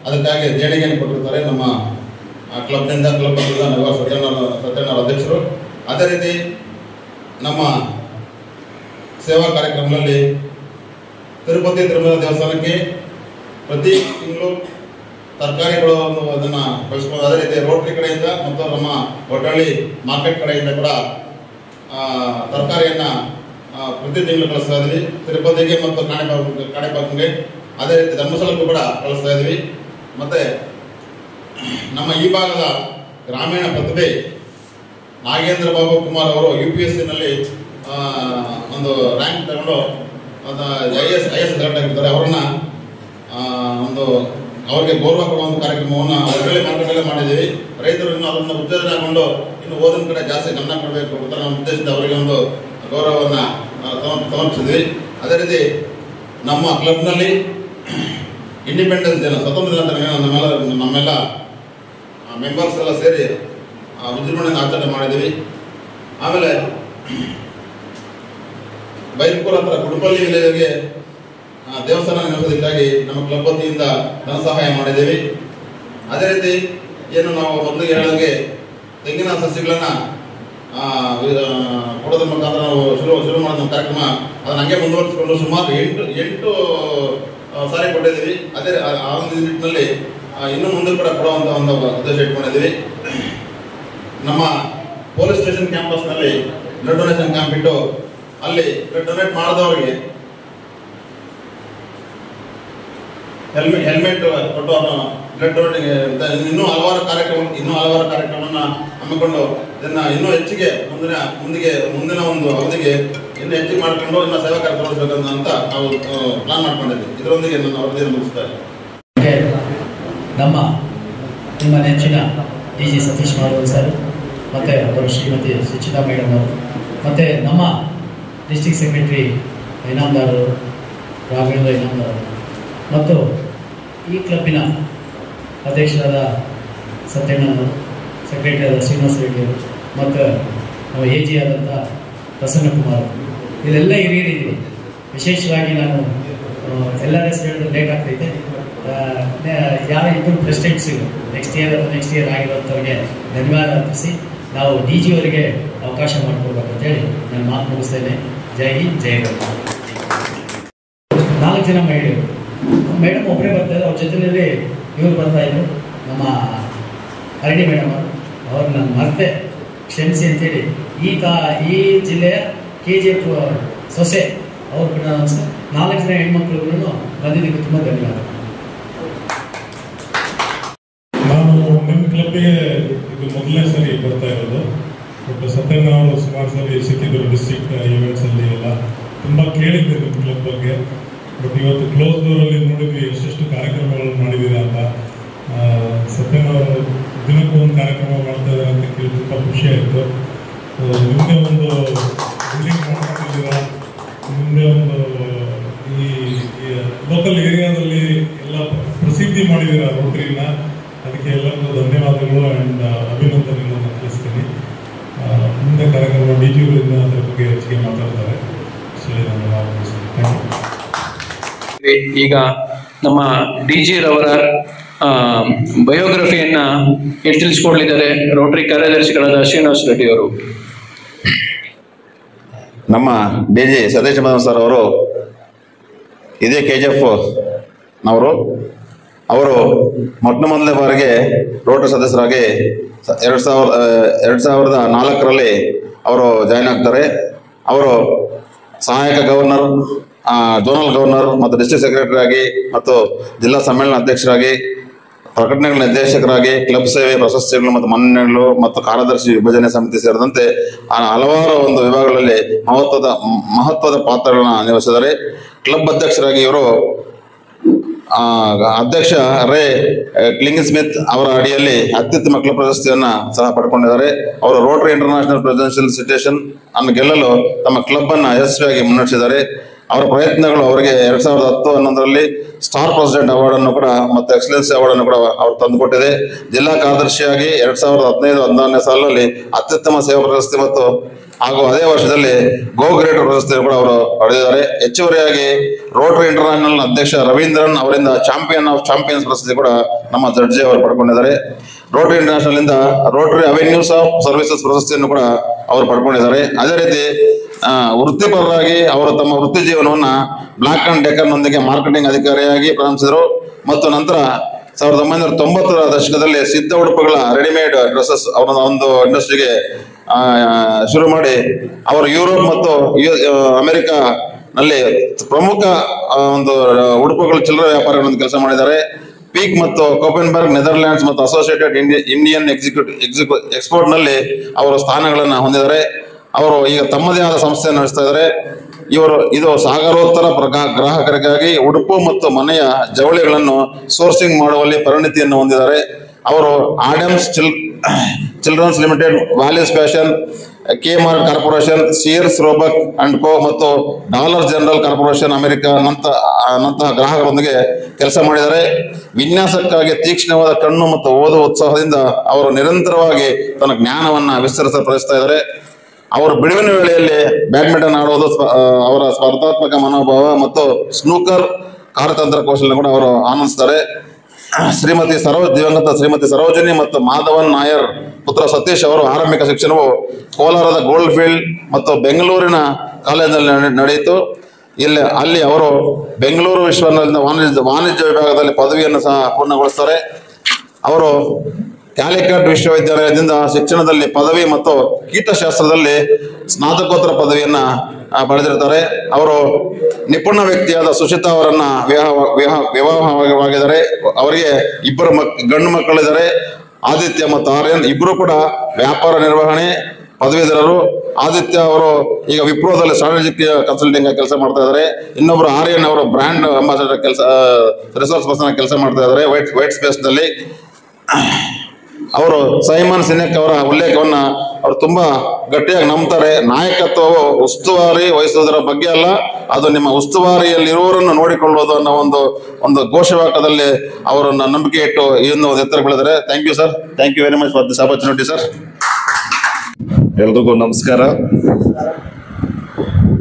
ಅದಕ್ಕಾಗಿ ದೇಣಿಗೆಯನ್ನು ಕೊಟ್ಟಿರ್ತಾರೆ ನಮ್ಮ ಕ್ಲಬ್ನಿಂದ ನಗರ ಸತ್ಯನಾರಾಯಣ ಅಧ್ಯಕ್ಷರು. ಅದೇ ರೀತಿ ನಮ್ಮ ಸೇವಾ ಕಾರ್ಯಕ್ರಮಗಳಲ್ಲಿ ತಿರುಪತಿ ತಿರುಮಲ ದೇವಸ್ಥಾನಕ್ಕೆ ಪ್ರತಿ ತಿಂಗಳು ತರಕಾರಿಗಳನ್ನು ಅದನ್ನು ಬಳಸ್ಕೊಂಡು, ಅದೇ ರೀತಿ ರೋಟರಿ ಕಡೆಯಿಂದ ಮತ್ತು ನಮ್ಮ ಒಡ್ಡಳ್ಳಿ ಮಾರ್ಕೆಟ್ ಕಡೆಯಿಂದ ಕೂಡ ತರಕಾರಿಯನ್ನು ಪ್ರತಿ ತಿಂಗಳು ಕಳಿಸ್ತಾ ಇದ್ವಿ ತಿರುಪತಿಗೆ ಮತ್ತು ಕಾಣಿಪಾಕಂಗೆ. ಅದೇ ರೀತಿ ಧರ್ಮಸ್ಥಳಕ್ಕೂ ಕೂಡ ಕಳಿಸ್ತಾ ಇದ್ವಿ. ಮತ್ತು ನಮ್ಮ ಈ ಭಾಗದ ಗ್ರಾಮೀಣ ಪ್ರತಿಭೆ ನಾಗೇಂದ್ರ ಬಾಬು ಕುಮಾರ್ ಅವರು UPSCನಲ್ಲಿ ಒಂದು ರ್ಯಾಂಕ್ ತಗೊಂಡು IAS ಸೆಲೆಕ್ಟ್ ಆಗಿರ್ತಾರೆ. ಅವರನ್ನು ಅವ್ರಿಗೆ ಗೌರವ ಕೊಡುವ ಒಂದು ಕಾರ್ಯಕ್ರಮವನ್ನು ಒಳ್ಳೆ ಮಾರ್ಗದಲ್ಲೇ ಮಾಡಿದ್ದೀವಿ. ರೈತರು ಇನ್ನು ಅದನ್ನು ಉತ್ತೇಜನ ಹಾಕೊಂಡು ಇನ್ನು ಓದಿನ ಕಡೆ ಜಾಸ್ತಿ ಗಮನ ಕೊಡಬೇಕು ಅಂತ ನಮ್ಮ ಉದ್ದೇಶದಿಂದ ಅವರಿಗೆ ಒಂದು ಗೌರವವನ್ನು ಸಮರ್ಪಿಸಿದ್ವಿ. ಅದೇ ರೀತಿ ನಮ್ಮ ಕ್ಲಬ್ನಲ್ಲಿ ಇಂಡಿಪೆಂಡೆನ್ಸ್ ದಿನ, ಸ್ವಾತಂತ್ರ್ಯ ದಿನಾಚರಣೆ ನಮ್ಮೆಲ್ಲ ಮೆಂಬರ್ಸ್ ಎಲ್ಲ ಸೇರಿ ವಿಜೃಂಭಣೆಯಿಂದ ಆಚರಣೆ ಮಾಡಿದ್ದೀವಿ. ಆಮೇಲೆ ಬೈಲ್ಪುರ ಹತ್ರ ಗುಡುಪಲ್ಲಿ ವಿಲೇಜ್ಗೆ ದೇವಸ್ಥಾನ ನಿರ್ಮಿಸೋದಕ್ಕಾಗಿ ನಮ್ಮ ಕ್ಲಬ್ ವತಿಯಿಂದ ಧನ ಸಹಾಯ ಮಾಡಿದ್ದೀವಿ. ಅದೇ ರೀತಿ ಏನು ನಾವು ಮೊದಲಿಗೆ ಹೇಳಿದಂಗೆ ತೆಂಗಿನ ಸಸ್ಯಗಳನ್ನು ಕೊಡೋದ್ರ ಮುಖಾಂತರ ನಾವು ಶುರು ಮಾಡಿದ ಕಾರ್ಯಕ್ರಮ ಅದನ್ನು ಹಂಗೆ ಮುಂದುವರಿಸಿಕೊಂಡು ಸುಮಾರು 8 ಸಾರಿ ಕೊಟ್ಟಿದ್ದೀವಿ. ಅದೇ ಆ ಒಂದು ನಿಟ್ಟಿನಲ್ಲಿ ಇನ್ನು ಮುಂದೆ ಕೂಡ ಕೊಡುವಂಥ ಒಂದು ಉದ್ದೇಶ ಇಟ್ಕೊಂಡಿದ್ದೀವಿ. ನಮ್ಮ ಪೊಲೀಸ್ ಸ್ಟೇಷನ್ ಕ್ಯಾಂಪಸ್ನಲ್ಲಿ ಬ್ಲಡ್ ಡೊನೇಷನ್ ಕ್ಯಾಂಪ್ ಇಟ್ಟು ಅಲ್ಲಿ ಬ್ಲಡ್ ಡೊನೇಟ್ ಮಾಡಿದವರಿಗೆ ಹೆಲ್ಮೆಟ್ ಕೊಟ್ಟು ಬ್ಲಡ್ ಡೊನೇಟಿಂಗ್ ಇನ್ನೂ ಹಲವಾರು ಕಾರ್ಯಕ್ರಮವನ್ನು ಹಮ್ಮಿಕೊಂಡು ಇದನ್ನು ಇನ್ನೂ ಹೆಚ್ಚಿಗೆ ಮುಂದಿನ ಒಂದು ಅವಧಿಗೆ ಇನ್ನೂ ಹೆಚ್ಚಿಗೆ ಮಾಡಿಕೊಂಡು ಇನ್ನು ಸೇವಾ ಕಾರ್ಯ ತೋರಿಸಬೇಕಂತ ನಾವು ಪ್ಲಾನ್ ಮಾಡ್ಕೊಂಡಿದ್ವಿ. ಇದರೊಂದಿಗೆ ನನ್ನ ವರದಿಯನ್ನು ಮುಗಿಸ್ತಾ ಇದ್ದೀನಿ. ನಿಮ್ಮ ನೆಚ್ಚಿನ DG ಸತೀಶ್ ಮಾಧವ್ ಸರ್ ಮತ್ತು ಅವರು ಶ್ರೀಮತಿ ಸುಚಿತಾ ಮೇಡಮ್ ಅವರು ಮತ್ತು ನಮ್ಮ ಡಿಸ್ಟ್ರಿಕ್ಟ್ ಸೆಕ್ರೆಟರಿ ಇನಾಮದಾರರು ರಾಘವೇಂದ್ರ ಇನಾಮದಾರರು ಮತ್ತು ಈ ಕ್ಲಬ್ಬಿನ ಅಧ್ಯಕ್ಷರಾದ ಸತ್ಯಣ್ಣವರು, ಸೆಕ್ರೆಟರಿ ಆದ ಶ್ರೀನಿವಾಸ ರೆಡ್ಡಿ ಅವರು ಮತ್ತು ನಮ್ಮ AG ಆದಂಥ ಪ್ರಸನ್ನಕುಮಾರ್, ಇಲ್ಲೆಲ್ಲ ಹಿರಿಯರಿದ್ದೀವಿ. ವಿಶೇಷವಾಗಿ ನಾನು LRS ಹೇಳಿದ್ರೆ ಲೇಟ್ ಆಗ್ತೈತೆ. ಯಾವ ಇಬ್ಬರು ಪ್ರೆಸಿಡೆಂಟ್ಸಿಗೂ ನೆಕ್ಸ್ಟ್ ಇಯರ್ ಆಗಿರೋಂಥವ್ರಿಗೆ ಧನ್ಯವಾದ ಅರ್ಪಿಸಿ ನಾವು DG ಅವರಿಗೆ ಅವಕಾಶ ಮಾಡಿಕೊಡ್ಬೇಕಂತೇಳಿ ನಾನು ಮಾತು ಮುಗಿಸ್ತೇನೆ. ಜೈ ಹಿಂದ್, ಜೈ ಭಾರತ್. 4 ಜನ ಮಹಿಳೆಯರು, ಮೇಡಮ್ ಒಬ್ಬರೇ ಬರ್ತಾಯಿದ್ರು, ಅವ್ರ ಜೊತೆಯಲ್ಲಿ ಇವ್ರು ಬರ್ತಾಯಿದ್ರು, ನಮ್ಮ ಹರಡಿ ಮೇಡಮ್ ಅವ್ರು ನಾನು ಮರೆತೆ ಕ್ಷಮಿಸಿ ಅಂತೇಳಿ ಈ ಜಿಲ್ಲೆಯ KGF ಸೊಸೆ ಅವ್ರು ಕೂಡ ನಮಸ್ಕಾರ. 4 ಜನ ಹೆಣ್ಮಕ್ಳುಗಳು ಬಂದಿದ್ದಕ್ಕೆ ತುಂಬ ಧನ್ಯವಾದ. ನಾನು ನಿಮ್ಮ ಕ್ಲಬ್ಗೆ ಇದು ಮೊದಲನೇ ಸರಿ ಬರ್ತಾ ಇರೋದು. ಬಟ್ ಸತ್ಯಣ್ಣ ಅವರು ಸುಮಾರು ಸರಿ ಸಿಕ್ಕಿದ್ರು ಡಿಸ್ಟ್ರಿಕ್ಟ್ ಈವೆಂಟ್ಸಲ್ಲಿ ಎಲ್ಲ ತುಂಬ ಕೇಳಿದ್ದೆ ನಿಮ್ಮ ಕ್ಲಬ್ ಬಗ್ಗೆ. ಬಟ್ ಇವತ್ತು ಕ್ಲೋಸ್ ಡೋರಲ್ಲಿ ನೋಡಿದ್ವಿ ಎಷ್ಟೆಷ್ಟು ಕಾರ್ಯಕ್ರಮಗಳು ಮಾಡಿದ್ದೀರಾ ಅಂತ. ಸತ್ಯಣ್ಣ ಅವರು ದಿನಕ್ಕೂ ಒಂದು ಕಾರ್ಯಕ್ರಮ ಮಾಡ್ತಾ ಇದ್ದಾರೆ ಅಂತ ಕೇಳಿ ತುಂಬ ಖುಷಿ ಆಯಿತು. ನಿಮ್ಮದೇ ಒಂದು ಬಿಲ್ಡಿಂಗ್ ಮಾಡ್ಕೊಂಡಿದ್ದೀರಾ, ನಿಮ್ಮದೇ ಒಂದು ಈ ಲೋಕಲ್ ಏರಿಯಾದಲ್ಲಿ ಎಲ್ಲ ಪ್ರಸಿದ್ಧಿ ಮಾಡಿದ್ದೀರಾ ರೋಟರಿನ. ಅದಕ್ಕೆ ಎಲ್ಲರಿಗೂ ಧನ್ಯವಾದಗಳು ಆ್ಯಂಡ್ ಅಭಿನಂದನೆಗಳನ್ನು ತಿಳಿಸ್ತೀನಿ. ಮುಂದೆ ಕಾರ್ಯಕ್ರಮ DG ಅವರಿಂದ ಅದರ ಬಗ್ಗೆ ಹೆಚ್ಚಿಗೆ ಮಾತಾಡ್ತಾರೆ. ಈಗ ನಮ್ಮ DG ರವರ ಬಯೋಗ್ರಫಿಯನ್ನ ತಿಳಿಸ್ಕೊಡ್ಲಿದ್ದಾರೆ ರೋಟರಿ ಕಾರ್ಯದರ್ಶಿಗಳಾದ ಶ್ರೀನಿವಾಸ ರೆಡ್ಡಿ ಅವರು. ನಮ್ಮ DG ಸತೀಶ್ ಮಾಧವ್ ಸರ್ ಅವರು ಇದೇ KGF ನವರು. ಅವರು ಮೊದಲನೇ ಬಾರಿಗೆ ರೋಟರಿ ಸದಸ್ಯರಾಗಿ 2004ರಲ್ಲಿ ಅವರು ಜಾಯ್ನ್ ಆಗ್ತಾರೆ. ಅವರು ಸಹಾಯಕ ಗವರ್ನರ್, ಝೋನಲ್ ಗವರ್ನರ್ ಮತ್ತು ಡಿಸ್ಟ್ರಿಕ್ಟ್ ಸೆಕ್ರೆಟರಿ ಆಗಿ ಮತ್ತು ಜಿಲ್ಲಾ ಸಮ್ಮೇಳನ ಅಧ್ಯಕ್ಷರಾಗಿ ಪ್ರಕಟಣೆಗಳ ನಿರ್ದೇಶಕರಾಗಿ ಕ್ಲಬ್ ಸೇವೆ, ಪ್ರಶಸ್ತಿಗಳು ಮತ್ತು ಮನ್ನಣೆಗಳು ಮತ್ತು ಕಾರ್ಯದರ್ಶಿ ವಿಭಜನೆ ಸಮಿತಿ ಸೇರಿದಂತೆ ಹಲವಾರು ಒಂದು ವಿಭಾಗಗಳಲ್ಲಿ ಮಹತ್ವದ ಪಾತ್ರಗಳನ್ನ ನಿರ್ವಹಿಸಿದ್ದಾರೆ. ಕ್ಲಬ್ ಅಧ್ಯಕ್ಷರಾಗಿ ಇವರು ಅಧ್ಯಕ್ಷ ರೇ ಕ್ಲಿಂಗ್ ಸ್ಮಿತ್ ಅವರ ಅಡಿಯಲ್ಲಿ ಅತ್ಯುತ್ತಮ ಕ್ಲಬ್ ಪ್ರಶಸ್ತಿಯನ್ನ ಸಹ ಪಡ್ಕೊಂಡಿದ್ದಾರೆ. ಅವರು ರೋಟರಿ ಇಂಟರ್ನ್ಯಾಷನಲ್ ಪ್ರೆಸಿಡೆನ್ಷಿಯಲ್ ಸಿಟೇಷನ್ ಅನ್ನು ಗೆಲ್ಲಲು ತಮ್ಮ ಕ್ಲಬ್ ಅನ್ನ ಯಶಸ್ವಿಯಾಗಿ ಮುನ್ನಡೆಸಿದ್ದಾರೆ. ಅವರ ಪ್ರಯತ್ನಗಳು ಅವರಿಗೆ 2010-11ರಲ್ಲಿ ಸ್ಟಾರ್ ಪ್ರೆಸಿಡೆಂಟ್ ಅವಾರ್ಡ್ ಅನ್ನು ಕೂಡ ಮತ್ತು ಎಕ್ಸಲೆನ್ಸಿ ಅವಾರ್ಡ್ ಅನ್ನು ಕೂಡ ಅವರು ತಂದುಕೊಟ್ಟಿದೆ. ಜಿಲ್ಲಾ ಕಾರ್ಯದರ್ಶಿಯಾಗಿ 2015-16ನೇ ಸಾಲಿನಲ್ಲಿ ಅತ್ಯುತ್ತಮ ಸೇವಾ ಪ್ರಶಸ್ತಿ ಮತ್ತು ಹಾಗೂ ಅದೇ ವರ್ಷದಲ್ಲಿ ಗೋ ಗ್ರೇಟರ್ ಪ್ರಶಸ್ತಿ ಕೂಡ ಅವರು ಪಡೆದಿದ್ದಾರೆ. ಹೆಚ್ಚುವರಿಯಾಗಿ ರೋಟರಿ ಇಂಟರ್ನ್ಯಾಷನಲ್ ಅಧ್ಯಕ್ಷ ರವೀಂದ್ರನ್ ಅವರಿಂದ ಚಾಂಪಿಯನ್ ಆಫ್ ಚಾಂಪಿಯನ್ಸ್ ಪ್ರಶಸ್ತಿ ಕೂಡ ನಮ್ಮ ಜಡ್ಜಿ ಅವರು ಪಡ್ಕೊಂಡಿದ್ದಾರೆ. ರೋಟರಿ ಇಂಟರ್ನ್ಯಾಷನಲ್ ಇಂದ ರೋಟರಿ ಅವೆನ್ಯೂಸ್ ಆಫ್ ಸರ್ವಿಸಸ್ ಪ್ರಶಸ್ತಿಯನ್ನು ಕೂಡ ಅವರು ಪಡ್ಕೊಂಡಿದ್ದಾರೆ. ಅದೇ ರೀತಿ ವೃತ್ತಿಪರರಾಗಿ ಅವರು ತಮ್ಮ ವೃತ್ತಿ ಜೀವನವನ್ನ ಬ್ಲಾಕ್ ಅಂಡ್ ಡೆಕ್ಕರ್ನೊಂದಿಗೆ ಮಾರ್ಕೆಟಿಂಗ್ ಅಧಿಕಾರಿಯಾಗಿ ಪ್ರಾರಂಭಿಸಿದರು ಮತ್ತು ನಂತರ 1990ರ ದಶಕದಲ್ಲಿ ಸಿದ್ಧ ಉಡುಪುಗಳ ರೆಡಿಮೇಡ್ ಡ್ರೆಸ್ಸಸ್ ಅವರ ಒಂದು ಇಂಡಸ್ಟ್ರಿಗೆ ಶುರು ಮಾಡಿ ಅವರು ಯುರೋಪ್ ಮತ್ತು ಅಮೆರಿಕಾನಲ್ಲಿ ಪ್ರಮುಖ ಒಂದು ಉಡುಪುಗಳ ಚಿಲ್ಲರೆ ವ್ಯಾಪಾರಗಳನ್ನು ಕೆಲಸ ಮಾಡಿದ್ದಾರೆ. ಪೀಕ್ ಮತ್ತು ಕೋಪೆನ್ಬರ್ಗ್, ನೆದರ್ಲ್ಯಾಂಡ್ಸ್ ಮತ್ತು ಅಸೋಸಿಯೇಟೆಡ್ ಇಂಡಿಯನ್ ಎಕ್ಸ್ಪೋರ್ಟ್ ನಲ್ಲಿ ಅವರು ಸ್ಥಾನಗಳನ್ನು ಹೊಂದಿದ್ದಾರೆ. ಅವರು ಈಗ ತಮ್ಮದೇ ಆದ ಸಂಸ್ಥೆಯನ್ನು ನಡೆಸ್ತಾ ಇದ್ದಾರೆ. ಇದು ಸಾಗರೋತ್ತರ ಗ್ರಾಹಕರಿಗಾಗಿ ಉಡುಪು ಮತ್ತು ಮನೆಯ ಜವಳಿಗಳನ್ನು ಸೋರ್ಸಿಂಗ್ ಮಾಡುವಲ್ಲಿ ಪರಿಣಿತಿಯನ್ನು ಹೊಂದಿದ್ದಾರೆ. ಅವರು Adams children's limited, Wallis fashion, Kmart corporation, Sears Roebuck and co ಮತ್ತು ಡಾಲರ್ ಜನರಲ್ ಕಾರ್ಪೊರೇಷನ್ ಅಮೆರಿಕ ನಂತಹ ಗ್ರಾಹಕರೊಂದಿಗೆ ಕೆಲಸ ಮಾಡಿದ್ದಾರೆ. ವಿನ್ಯಾಸಕ್ಕಾಗಿ ತೀಕ್ಷ್ಣವಾದ ಕಣ್ಣು ಮತ್ತು ಓದುವ ಉತ್ಸಾಹದಿಂದ ಅವರು ನಿರಂತರವಾಗಿ ತನ್ನ ಜ್ಞಾನವನ್ನ ವಿಸ್ತರಿಸಲು ಪ್ರಯತ್ನಿಸ್ತಾ ಇದ್ದಾರೆ. ಅವರು ಬಿಡುವಿನ ವೇಳೆಯಲ್ಲಿ ಬ್ಯಾಡ್ಮಿಂಟನ್ ಆಡುವುದು, ಅವರ ಸ್ಪರ್ಧಾತ್ಮಕ ಮನೋಭಾವ ಮತ್ತು ಸ್ನೂಕರ್ ಕಾರ್ಯತಂತ್ರ ಕೌಶಲ್ಯ ಕೂಡ ಅವರು ಆನಂದಿಸ್ತಾರೆ. ದಿವಂಗತ ಶ್ರೀಮತಿ ಸರೋಜಿನಿ ಮತ್ತು ಮಾಧವನ್ ನಾಯರ್ ಪುತ್ರ ಸತೀಶ್ ಅವರು ಆರಂಭಿಕ ಶಿಕ್ಷಣವು ಕೋಲಾರದ ಗೋಲ್ಡ್ ಫೀಲ್ಡ್ ಮತ್ತು ಬೆಂಗಳೂರಿನ ಕಾಲೇಜಿನಲ್ಲಿ ನಡೆಯಿತು. ಅಲ್ಲಿ ಅವರು ಬೆಂಗಳೂರು ವಿಶ್ವವಿದ್ಯಾಲಯದಿಂದ ವಾಣಿಜ್ಯ ವಿಭಾಗದಲ್ಲಿ ಪದವಿಯನ್ನು ಸಹ ಪೂರ್ಣಗೊಳಿಸ್ತಾರೆ. ಅವರು ಕ್ಯಾಲಿಕಟ್ ವಿಶ್ವವಿದ್ಯಾಲಯದಿಂದ ಶಿಕ್ಷಣದಲ್ಲಿ ಪದವಿ ಮತ್ತು ಕೀಟಶಾಸ್ತ್ರದಲ್ಲಿ ಸ್ನಾತಕೋತ್ತರ ಪದವಿಯನ್ನ ಪಡೆದಿರ್ತಾರೆ. ಅವರು ನಿಪುಣ ವ್ಯಕ್ತಿಯಾದ ಸುಚಿತಾ ಅವರನ್ನ ವಿವಾಹವಾಗಿದ್ದಾರೆ. ಅವರಿಗೆ ಇಬ್ಬರು ಗಂಡು ಮಕ್ಕಳಿದ್ದಾರೆ, ಆದಿತ್ಯ ಮತ್ತು ಆರ್ಯನ್. ಇಬ್ಬರು ಕೂಡ ವ್ಯಾಪಾರ ನಿರ್ವಹಣೆ ಪದವೀಧರರು. ಆದಿತ್ಯ ಅವರು ಈಗ ವಿಪ್ರೋದಲ್ಲಿ ಸ್ಟ್ರಾಟಜಿಕ್ ಕನ್ಸಲ್ಟಿಂಗ್ ಕೆಲಸ ಮಾಡ್ತಾ ಇದ್ದಾರೆ. ಇನ್ನೊಬ್ರು ಆರ್ಯನ್ ಅವರು ಬ್ರ್ಯಾಂಡ್ ಅಂಬಾಸಿಡರ್ ರಿಸೋರ್ಸ್ ಪರ್ಸನ್ ಕೆಲಸ ಮಾಡ್ತಾ ಇದ್ದಾರೆ ವೈಟ್ ಸ್ಪೇಸ್ ನಲ್ಲಿ. ಅವರು ಸೈಮನ್ ಸಿನೆಕ್ ಅವರ ಉಲ್ಲೇಖವನ್ನ ಅವರು ತುಂಬಾ ಗಟ್ಟಿಯಾಗಿ ನಂಬ್ತಾರೆ. ನಾಯಕತ್ವವು ಉಸ್ತುವಾರಿ ವಹಿಸುವುದರ ಬಗ್ಗೆ ಅಲ್ಲ, ಅದು ನಿಮ್ಮ ಉಸ್ತುವಾರಿಯಲ್ಲಿರುವವರನ್ನು ನೋಡಿಕೊಳ್ಳುವುದು ಅನ್ನೋ ಒಂದು ಘೋಷವಾಕ್ಯದಲ್ಲಿ ಅವರನ್ನ ನಂಬಿಕೆ ಇಟ್ಟು ಈ ಒಂದು ಎತ್ತರ ಬೆಳೆದರೆ. Thank you sir. Thank you very much for this opportunity sir. ಎಲ್ರಿಗೂ ನಮಸ್ಕಾರ.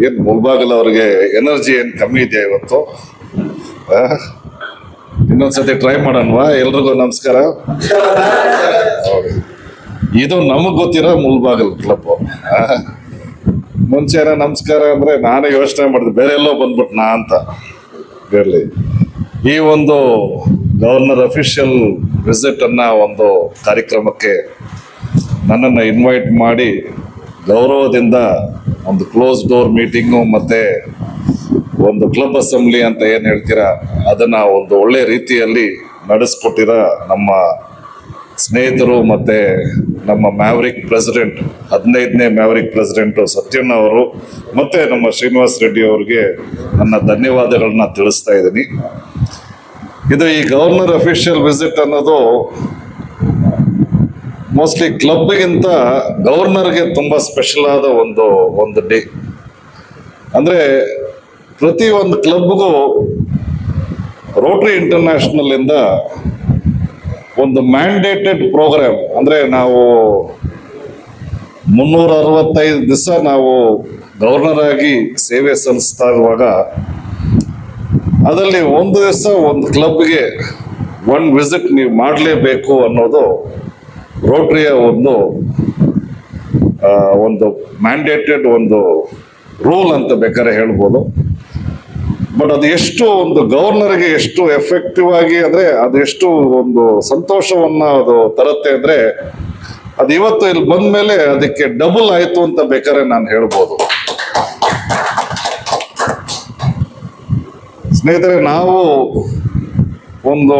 ಏನ್ ಮುಲ್ಬಾಗಲ್ ಅವ್ರಿಗೆ ಎನರ್ಜಿ ಏನ್ ಕಮ್ಮಿ ಇದೆಯಾ ಇವತ್ತು? ಇನ್ನೊಂದ್ಸತಿ ಟ್ರೈ ಮಾಡೋಣವಾ? ಎಲ್ರಿಗೂ ನಮಸ್ಕಾರ. ಇದು ನಮಗ್ ಗೊತ್ತಿರೋ ಮುಲ್ಬಾಗಲ್ ಕ್ಲಬ್. ಮುಂಚೆನ ನಮಸ್ಕಾರ ಅಂದ್ರೆ ನಾನೇ ಯೋಚನೆ ಮಾಡಿದೆ ಬೇರೆ ಎಲ್ಲೋ ಬಂದ್ಬಿಟ್ನಾ ಅಂತ. ಇರಲಿ, ಈ ಒಂದು ಗವರ್ನರ್ ಅಫಿಷಿಯಲ್ ವಿಸಿಟ್ ಅನ್ನ ಒಂದು ಕಾರ್ಯಕ್ರಮಕ್ಕೆ ನನ್ನನ್ನು ಇನ್ವೈಟ್ ಮಾಡಿ ಗೌರವದಿಂದ ಒಂದು ಕ್ಲೋಸ್ ಡೋರ್ ಮೀಟಿಂಗು ಮತ್ತೆ ಒಂದು ಕ್ಲಬ್ ಅಸೆಂಬ್ಲಿ ಅಂತ ಏನು ಹೇಳ್ತೀರಾ ಅದನ್ನ ಒಂದು ಒಳ್ಳೆ ರೀತಿಯಲ್ಲಿ ನಡೆಸ್ಕೊಟ್ಟಿರೋ ನಮ್ಮ ಸ್ನೇಹಿತರು ಮತ್ತೆ ನಮ್ಮ ಮ್ಯಾವರಿಕ್ ಪ್ರೆಸಿಡೆಂಟ್ 15ನೇ ಮ್ಯಾವರಿಕ್ ಪ್ರೆಸಿಡೆಂಟು ಸತ್ಯಣ್ಣ ಅವರು ಮತ್ತೆ ನಮ್ಮ ಶ್ರೀನಿವಾಸ್ ರೆಡ್ಡಿ ಅವರಿಗೆ ನನ್ನ ಧನ್ಯವಾದಗಳನ್ನ ತಿಳಿಸ್ತಾ ಇದ್ದೀನಿ. ಇದು ಈ ಗವರ್ನರ್ ಅಫಿಷಿಯಲ್ ವಿಸಿಟ್ ಅನ್ನೋದು ಮೋಸ್ಟ್ಲಿ ಕ್ಲಬ್ಗಿಂತ ಗವರ್ನರ್ಗೆ ತುಂಬಾ ಸ್ಪೆಷಲ್ ಆದ ಒಂದು ಡೇ. ಅಂದ್ರೆ ಪ್ರತಿ ಒಂದು ಕ್ಲಬ್ಗೂ ರೋಟರಿ ಇಂಟರ್ನ್ಯಾಷನಲ್ ಇಂದ ಒಂದು ಮ್ಯಾಂಡೇಟೆಡ್ ಪ್ರೋಗ್ರಾಮ್, ಅಂದ್ರೆ ನಾವು 365 ದಿವಸ ನಾವು ಗವರ್ನರ್ ಆಗಿ ಸೇವೆ ಸಲ್ಲಿಸ್ತಾ ಇರುವಾಗ ಅದರಲ್ಲಿ ಒಂದು ದಿವಸ ಒಂದು ಕ್ಲಬ್ಗೆ ಒಂದು ವಿಸಿಟ್ ನೀವು ಮಾಡಲೇಬೇಕು ಅನ್ನೋದು ರೋಟರಿಯ ಒಂದು ಮ್ಯಾಂಡೇಟೆಡ್ ಒಂದು ರೂಲ್ ಅಂತ ಬೇಕಾದ್ರೆ ಹೇಳ್ಬೋದು. ಬಟ್ ಅದು ಎಷ್ಟು ಒಂದು ಗವರ್ನರ್ಗೆ ಎಷ್ಟು ಎಫೆಕ್ಟಿವ್ ಆಗಿ ಅಂದ್ರೆ ಅದೆಷ್ಟು ಒಂದು ಸಂತೋಷವನ್ನ ಅದು ತರುತ್ತೆ ಅಂದ್ರೆ ಅದು ಇವತ್ತು ಇಲ್ಲಿ ಬಂದ ಮೇಲೆ ಅದಕ್ಕೆ ಡಬಲ್ ಆಯ್ತು ಅಂತ ಬೇಕಾದ್ರೆ ನಾನು ಹೇಳ್ಬೋದು. ಸ್ನೇಹಿತರೆ, ನಾವು ಒಂದು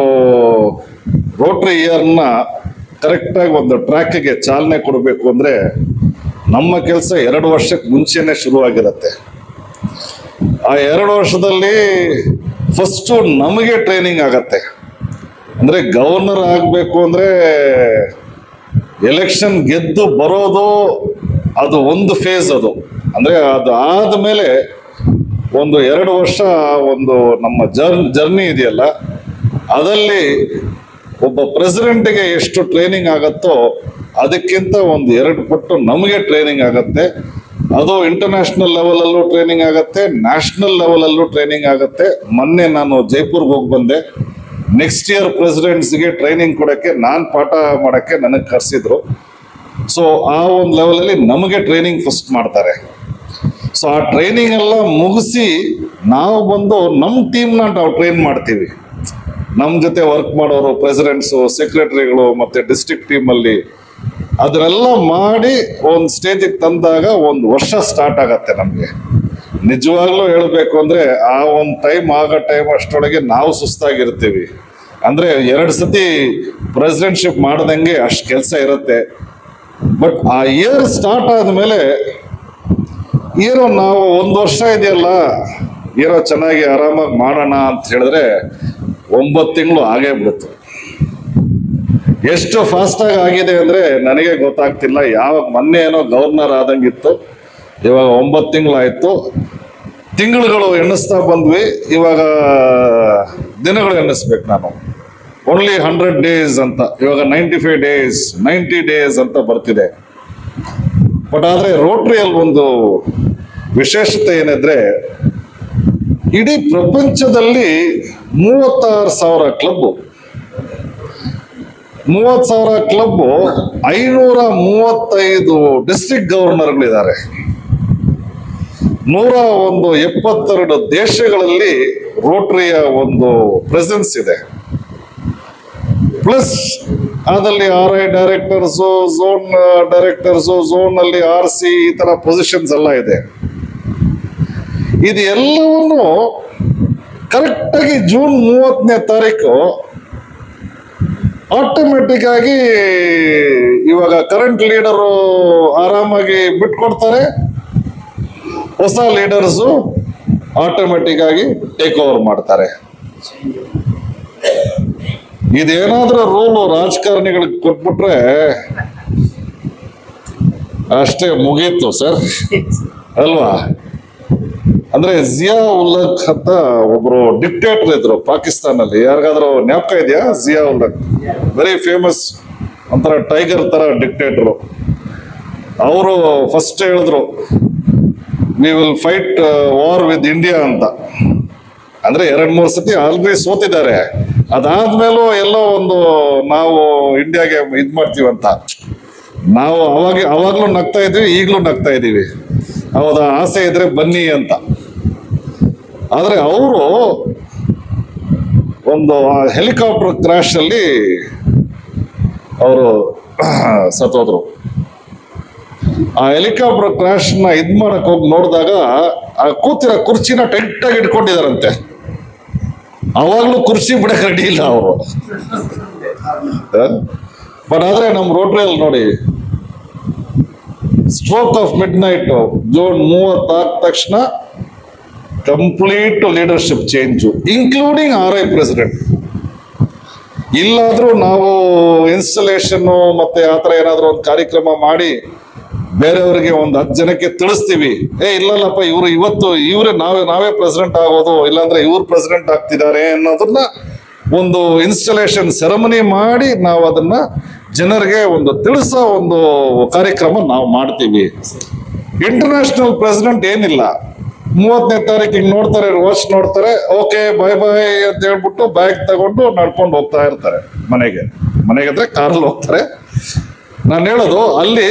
ರೋಟ್ರಿ ಇಯರ್ನ ಕರೆಕ್ಟಾಗಿ ಒಂದು ಟ್ರ್ಯಾಕ್ಗೆ ಚಾಲನೆ ಕೊಡಬೇಕು ಅಂದರೆ ನಮ್ಮ ಕೆಲಸ 2 ವರ್ಷಕ್ಕೆ ಮುಂಚೆನೆ ಶುರುವಾಗಿರುತ್ತೆ. ಆ 2 ವರ್ಷದಲ್ಲಿ ಫಸ್ಟು ನಮಗೆ ಟ್ರೈನಿಂಗ್ ಆಗತ್ತೆ. ಅಂದರೆ ಗವರ್ನರ್ ಆಗಬೇಕು ಅಂದರೆ ಎಲೆಕ್ಷನ್ ಗೆದ್ದು ಬರೋದು ಅದು ಒಂದು ಫೇಸ್. ಅದು ಅಂದರೆ ಅದು ಆದಮೇಲೆ ಒಂದು 2 ವರ್ಷ ಒಂದು ನಮ್ಮ ಜರ್ನಿ ಇದೆಯಲ್ಲ, ಅದರಲ್ಲಿ ಒಬ್ಬ ಪ್ರೆಸಿಡೆಂಟ್ಗೆ ಎಷ್ಟು ಟ್ರೈನಿಂಗ್ ಆಗತ್ತೋ ಅದಕ್ಕಿಂತ ಒಂದು 2 ಪಟ್ಟು ನಮಗೆ ಟ್ರೈನಿಂಗ್ ಆಗತ್ತೆ. ಅದು ಇಂಟರ್ನ್ಯಾಷನಲ್ ಲೆವೆಲಲ್ಲೂ ಟ್ರೈನಿಂಗ್ ಆಗತ್ತೆ, ನ್ಯಾಷನಲ್ ಲೆವೆಲಲ್ಲೂ ಟ್ರೈನಿಂಗ್ ಆಗತ್ತೆ. ಮೊನ್ನೆ ನಾನು ಜೈಪುರ್ಗೆ ಹೋಗಿ ಬಂದೆ. ನೆಕ್ಸ್ಟ್ ಇಯರ್ ಪ್ರೆಸಿಡೆಂಟ್ಸ್ಗೆ ಟ್ರೈನಿಂಗ್ ಕೊಡೋಕ್ಕೆ, ನಾನು ಪಾಠ ಮಾಡೋಕ್ಕೆ ನನಗೆ ಕರೆಸಿದ್ರು. ಸೊ ಆ ಒಂದು ಲೆವೆಲಲ್ಲಿ ನಮಗೆ ಟ್ರೈನಿಂಗ್ ಫಸ್ಟ್ ಮಾಡ್ತಾರೆ. ಸೊ ಆ ಟ್ರೈನಿಂಗ್ ಎಲ್ಲ ಮುಗಿಸಿ ನಾವು ಬಂದು ನಮ್ಮ ಟೀಮ್ನ ನಾವು ಟ್ರೈನ್ ಮಾಡ್ತೀವಿ. ನಮ್ಮ ಜೊತೆ ವರ್ಕ್ ಮಾಡೋರು, ಪ್ರೆಸಿಡೆಂಟ್ಸು, ಸೆಕ್ರೆಟರಿಗಳು ಮತ್ತು ಡಿಸ್ಟ್ರಿಕ್ಟ್ ಟೀಮಲ್ಲಿ ಅದನ್ನೆಲ್ಲ ಮಾಡಿ ಒಂದು ಸ್ಟೇಜಿಗೆ ತಂದಾಗ 1 ವರ್ಷ ಸ್ಟಾರ್ಟ್ ಆಗತ್ತೆ ನಮಗೆ. ನಿಜವಾಗ್ಲೂ ಹೇಳಬೇಕು ಅಂದರೆ ಆ ಒಂದು ಟೈಮ್ ಅಷ್ಟರೊಳಗೆ ನಾವು ಸುಸ್ತಾಗಿರ್ತೀವಿ. ಅಂದರೆ 2 ಸತಿ ಪ್ರೆಸಿಡೆಂಟ್ಶಿಪ್ ಮಾಡ್ದಂಗೆ ಅಷ್ಟು ಕೆಲಸ ಇರುತ್ತೆ. ಬಟ್ ಆ ಇಯರ್ ಸ್ಟಾರ್ಟ್ ಆದಮೇಲೆ ಏನೋ ನಾವು 1 ವರ್ಷ ಇದೆಯಲ್ಲ, ಏನೋ ಚೆನ್ನಾಗಿ ಆರಾಮಾಗಿ ಮಾಡೋಣ ಅಂತ ಹೇಳಿದ್ರೆ 9 ತಿಂಗಳು ಆಗೇ ಬಿಡುತ್ತೆ. ಎಷ್ಟು ಫಾಸ್ಟಾಗಿ ಆಗಿದೆ ಅಂದರೆ ನನಗೆ ಗೊತ್ತಾಗ್ತಿಲ್ಲ. ಯಾವಾಗ ಮೊನ್ನೆ ಏನೋ ಗವರ್ನರ್ ಆದಂಗಿತ್ತು, ಇವಾಗ 9 ತಿಂಗಳಾಯಿತು. ತಿಂಗಳುಗಳು ಎಣಿಸ್ತಾ ಬಂದ್ವಿ, ಇವಾಗ ದಿನಗಳು ಎಣಿಸ್ಬೇಕು ನಾನು. ಓನ್ಲಿ 100 ಡೇಸ್ ಅಂತ, ಇವಾಗ 95 ಡೇಸ್ 90 ಡೇಸ್ ಅಂತ ಬರ್ತಿದೆ. ಬಟ್ ಆದರೆ ರೋಟ್ರಿಯಲ್ಲಿ ಒಂದು ವಿಶೇಷತೆ ಏನಿದ್ರೆ, ಇಡೀ ಪ್ರಪಂಚದಲ್ಲಿ 36,000 ಕ್ಲಬ್ಬು, 30,000 ಕ್ಲಬ್ಬು, 535 ಡಿಸ್ಟ್ರಿಕ್ಟ್ ಗವರ್ನರ್ಗಳಿದ್ದಾರೆ, 172 ದೇಶಗಳಲ್ಲಿ ರೋಟ್ರಿಯ ಒಂದು ಪ್ರೆಸೆನ್ಸ್ ಇದೆ. ಪ್ಲಸ್ ಅದರಲ್ಲಿ RI ಡೈರೆಕ್ಟರ್ಸು, ಝೋನ್ ಡೈರೆಕ್ಟರ್ಸು, ಝೋನಲ್ಲಿ RC, ಈ ಥರ ಪೊಸಿಷನ್ಸ್ ಎಲ್ಲ ಇದೆ. ಇದು ಎಲ್ಲವನ್ನು ಕರೆಕ್ಟಾಗಿ ಜೂನ್ 30ನೇ ತಾರೀಕು ಆಟೋಮೆಟಿಕ್ ಆಗಿ ಇವಾಗ ಕರೆಂಟ್ ಲೀಡರು ಆರಾಮಾಗಿ ಬಿಟ್ಕೊಡ್ತಾರೆ, ಹೊಸ ಲೀಡರ್ಸು ಆಟೋಮೆಟಿಕ್ ಆಗಿ ಟೇಕ್ ಓವರ್ ಮಾಡ್ತಾರೆ. ಇದೇನಾದ್ರೂ ರೂಲು ರಾಜಕಾರಣಿಗಳಿಗೆ ಕೊಟ್ಬಿಟ್ರೆ ಅಷ್ಟೇ ಮುಗೀತು ಸರ್, ಅಲ್ವಾ? ಅಂದ್ರೆ ಜಿಯಾ ಉಲ್ ಹಕ್ ಅಂತ ಒಬ್ರು ಡಿಕ್ಟೇಟರ್ ಇದ್ರು ಪಾಕಿಸ್ತಾನಲ್ಲಿ. ಯಾರಿಗಾದ್ರೂ ಜ್ಞಾಪಕ ಇದೆಯಾ? ಜಿಯಾ ಉಲ್ ಹಕ್ ವೆರಿ ಫೇಮಸ್, ಒಂಥರ ಟೈಗರ್ ತರ ಡಿಕ್ಟೇಟರು. ಅವರು ಫಸ್ಟ್ ಹೇಳಿದ್ರು, we will fight war with India ಅಂತ. ಅಂದ್ರೆ 2-3 ಸತಿ ಆಲ್ರೆಡಿ ಸೋತಿದ್ದಾರೆ. ಅದಾದ್ಮೇಲೂ ಎಲ್ಲೋ ಒಂದು ನಾವು ಇಂಡಿಯಾಗೆ ಇದ್ ಮಾಡ್ತೀವಂತ ನಾವು ಅವಾಗ್ಲೂ ನಗ್ತಾ ಇದ್ವಿ, ಈಗಲೂ ನಗ್ತಾ ಇದ್ದೀವಿ. ಹೌದಾ, ಆಸೆ ಇದ್ರೆ ಬನ್ನಿ ಅಂತ. ಆದ್ರೆ ಅವರು ಒಂದು ಹೆಲಿಕಾಪ್ಟರ್ ಕ್ರಾಶ್ ಅಲ್ಲಿ ಅವರು ಸತ್ತೋದ್ರು. ಆ ಹೆಲಿಕಾಪ್ಟರ್ ಕ್ರಾಶ್ ನ ಇದ್ ಮಾಡಕ್ ಹೋಗಿ ನೋಡಿದಾಗ ಆ ಕೂತಿರೋ ಕುರ್ಚಿನ ಟೈಟ್ ಆಗಿ ಇಟ್ಕೊಂಡಿದಾರಂತೆ. ಅವಾಗ್ಲೂ ಕುರ್ಚಿ ಬಿಡಕ್ ರೆಡಿ ಇಲ್ಲ ಅವರು. ಬಟ್ ಆದ್ರೆ ನಮ್ಮ ರೋಟ್ರಿಯಲ್ಲಿ ನೋಡಿ, stroke of midnight June 30 ಆದ ತಕ್ಷಣ complete leadership change, including RI president. ಇಲ್ಲಾದ್ರೂ ನಾವು ಇನ್ಸ್ಟಾಲೇಷನ್ ಮತ್ತೆ ಆ ಥರ ಏನಾದರೂ ಒಂದು ಕಾರ್ಯಕ್ರಮ ಮಾಡಿ ಬೇರೆಯವರಿಗೆ ಒಂದು 10 ಜನಕ್ಕೆ ತಿಳಿಸ್ತೀವಿ, ಇಲ್ಲಲ್ಲಪ್ಪ ಇವರೇ ನಾವೇ ಪ್ರೆಸಿಡೆಂಟ್ ಆಗೋದು, ಇಲ್ಲಾಂದ್ರೆ ಇವ್ರು ಪ್ರೆಸಿಡೆಂಟ್ ಆಗ್ತಿದ್ದಾರೆ ಅನ್ನೋದನ್ನ ಒಂದು ಇನ್ಸ್ಟಾಲೇಷನ್ ಸೆರೆಮನಿ ಮಾಡಿ ನಾವು ಅದನ್ನ ಜನರಿಗೆ ಒಂದು ತಿಳಿಸೋ ಒಂದು ಕಾರ್ಯಕ್ರಮ ನಾವು ಮಾಡ್ತೀವಿ. ಇಂಟರ್ನ್ಯಾಷನಲ್ ಪ್ರೆಸಿಡೆಂಟ್ ಏನಿಲ್ಲ, 30ನೇ ತಾರೀಕಿಗೆ ನೋಡ್ತಾರೆ, ವಾಚ್ ನೋಡ್ತಾರೆ, ಓಕೆ ಬಾಯ್ ಬಾಯ್ ಅಂತ ಹೇಳ್ಬಿಟ್ಟು ಬ್ಯಾಗ್ ತಗೊಂಡು ನಡ್ಕೊಂಡು ಹೋಗ್ತಾ ಇರ್ತಾರೆ ಮನೆಗೆ ಅಂದ್ರೆ ಕಾರಲ್ಲಿ ಹೋಗ್ತಾರೆ. ನಾನು ಹೇಳೋದು, ಅಲ್ಲಿ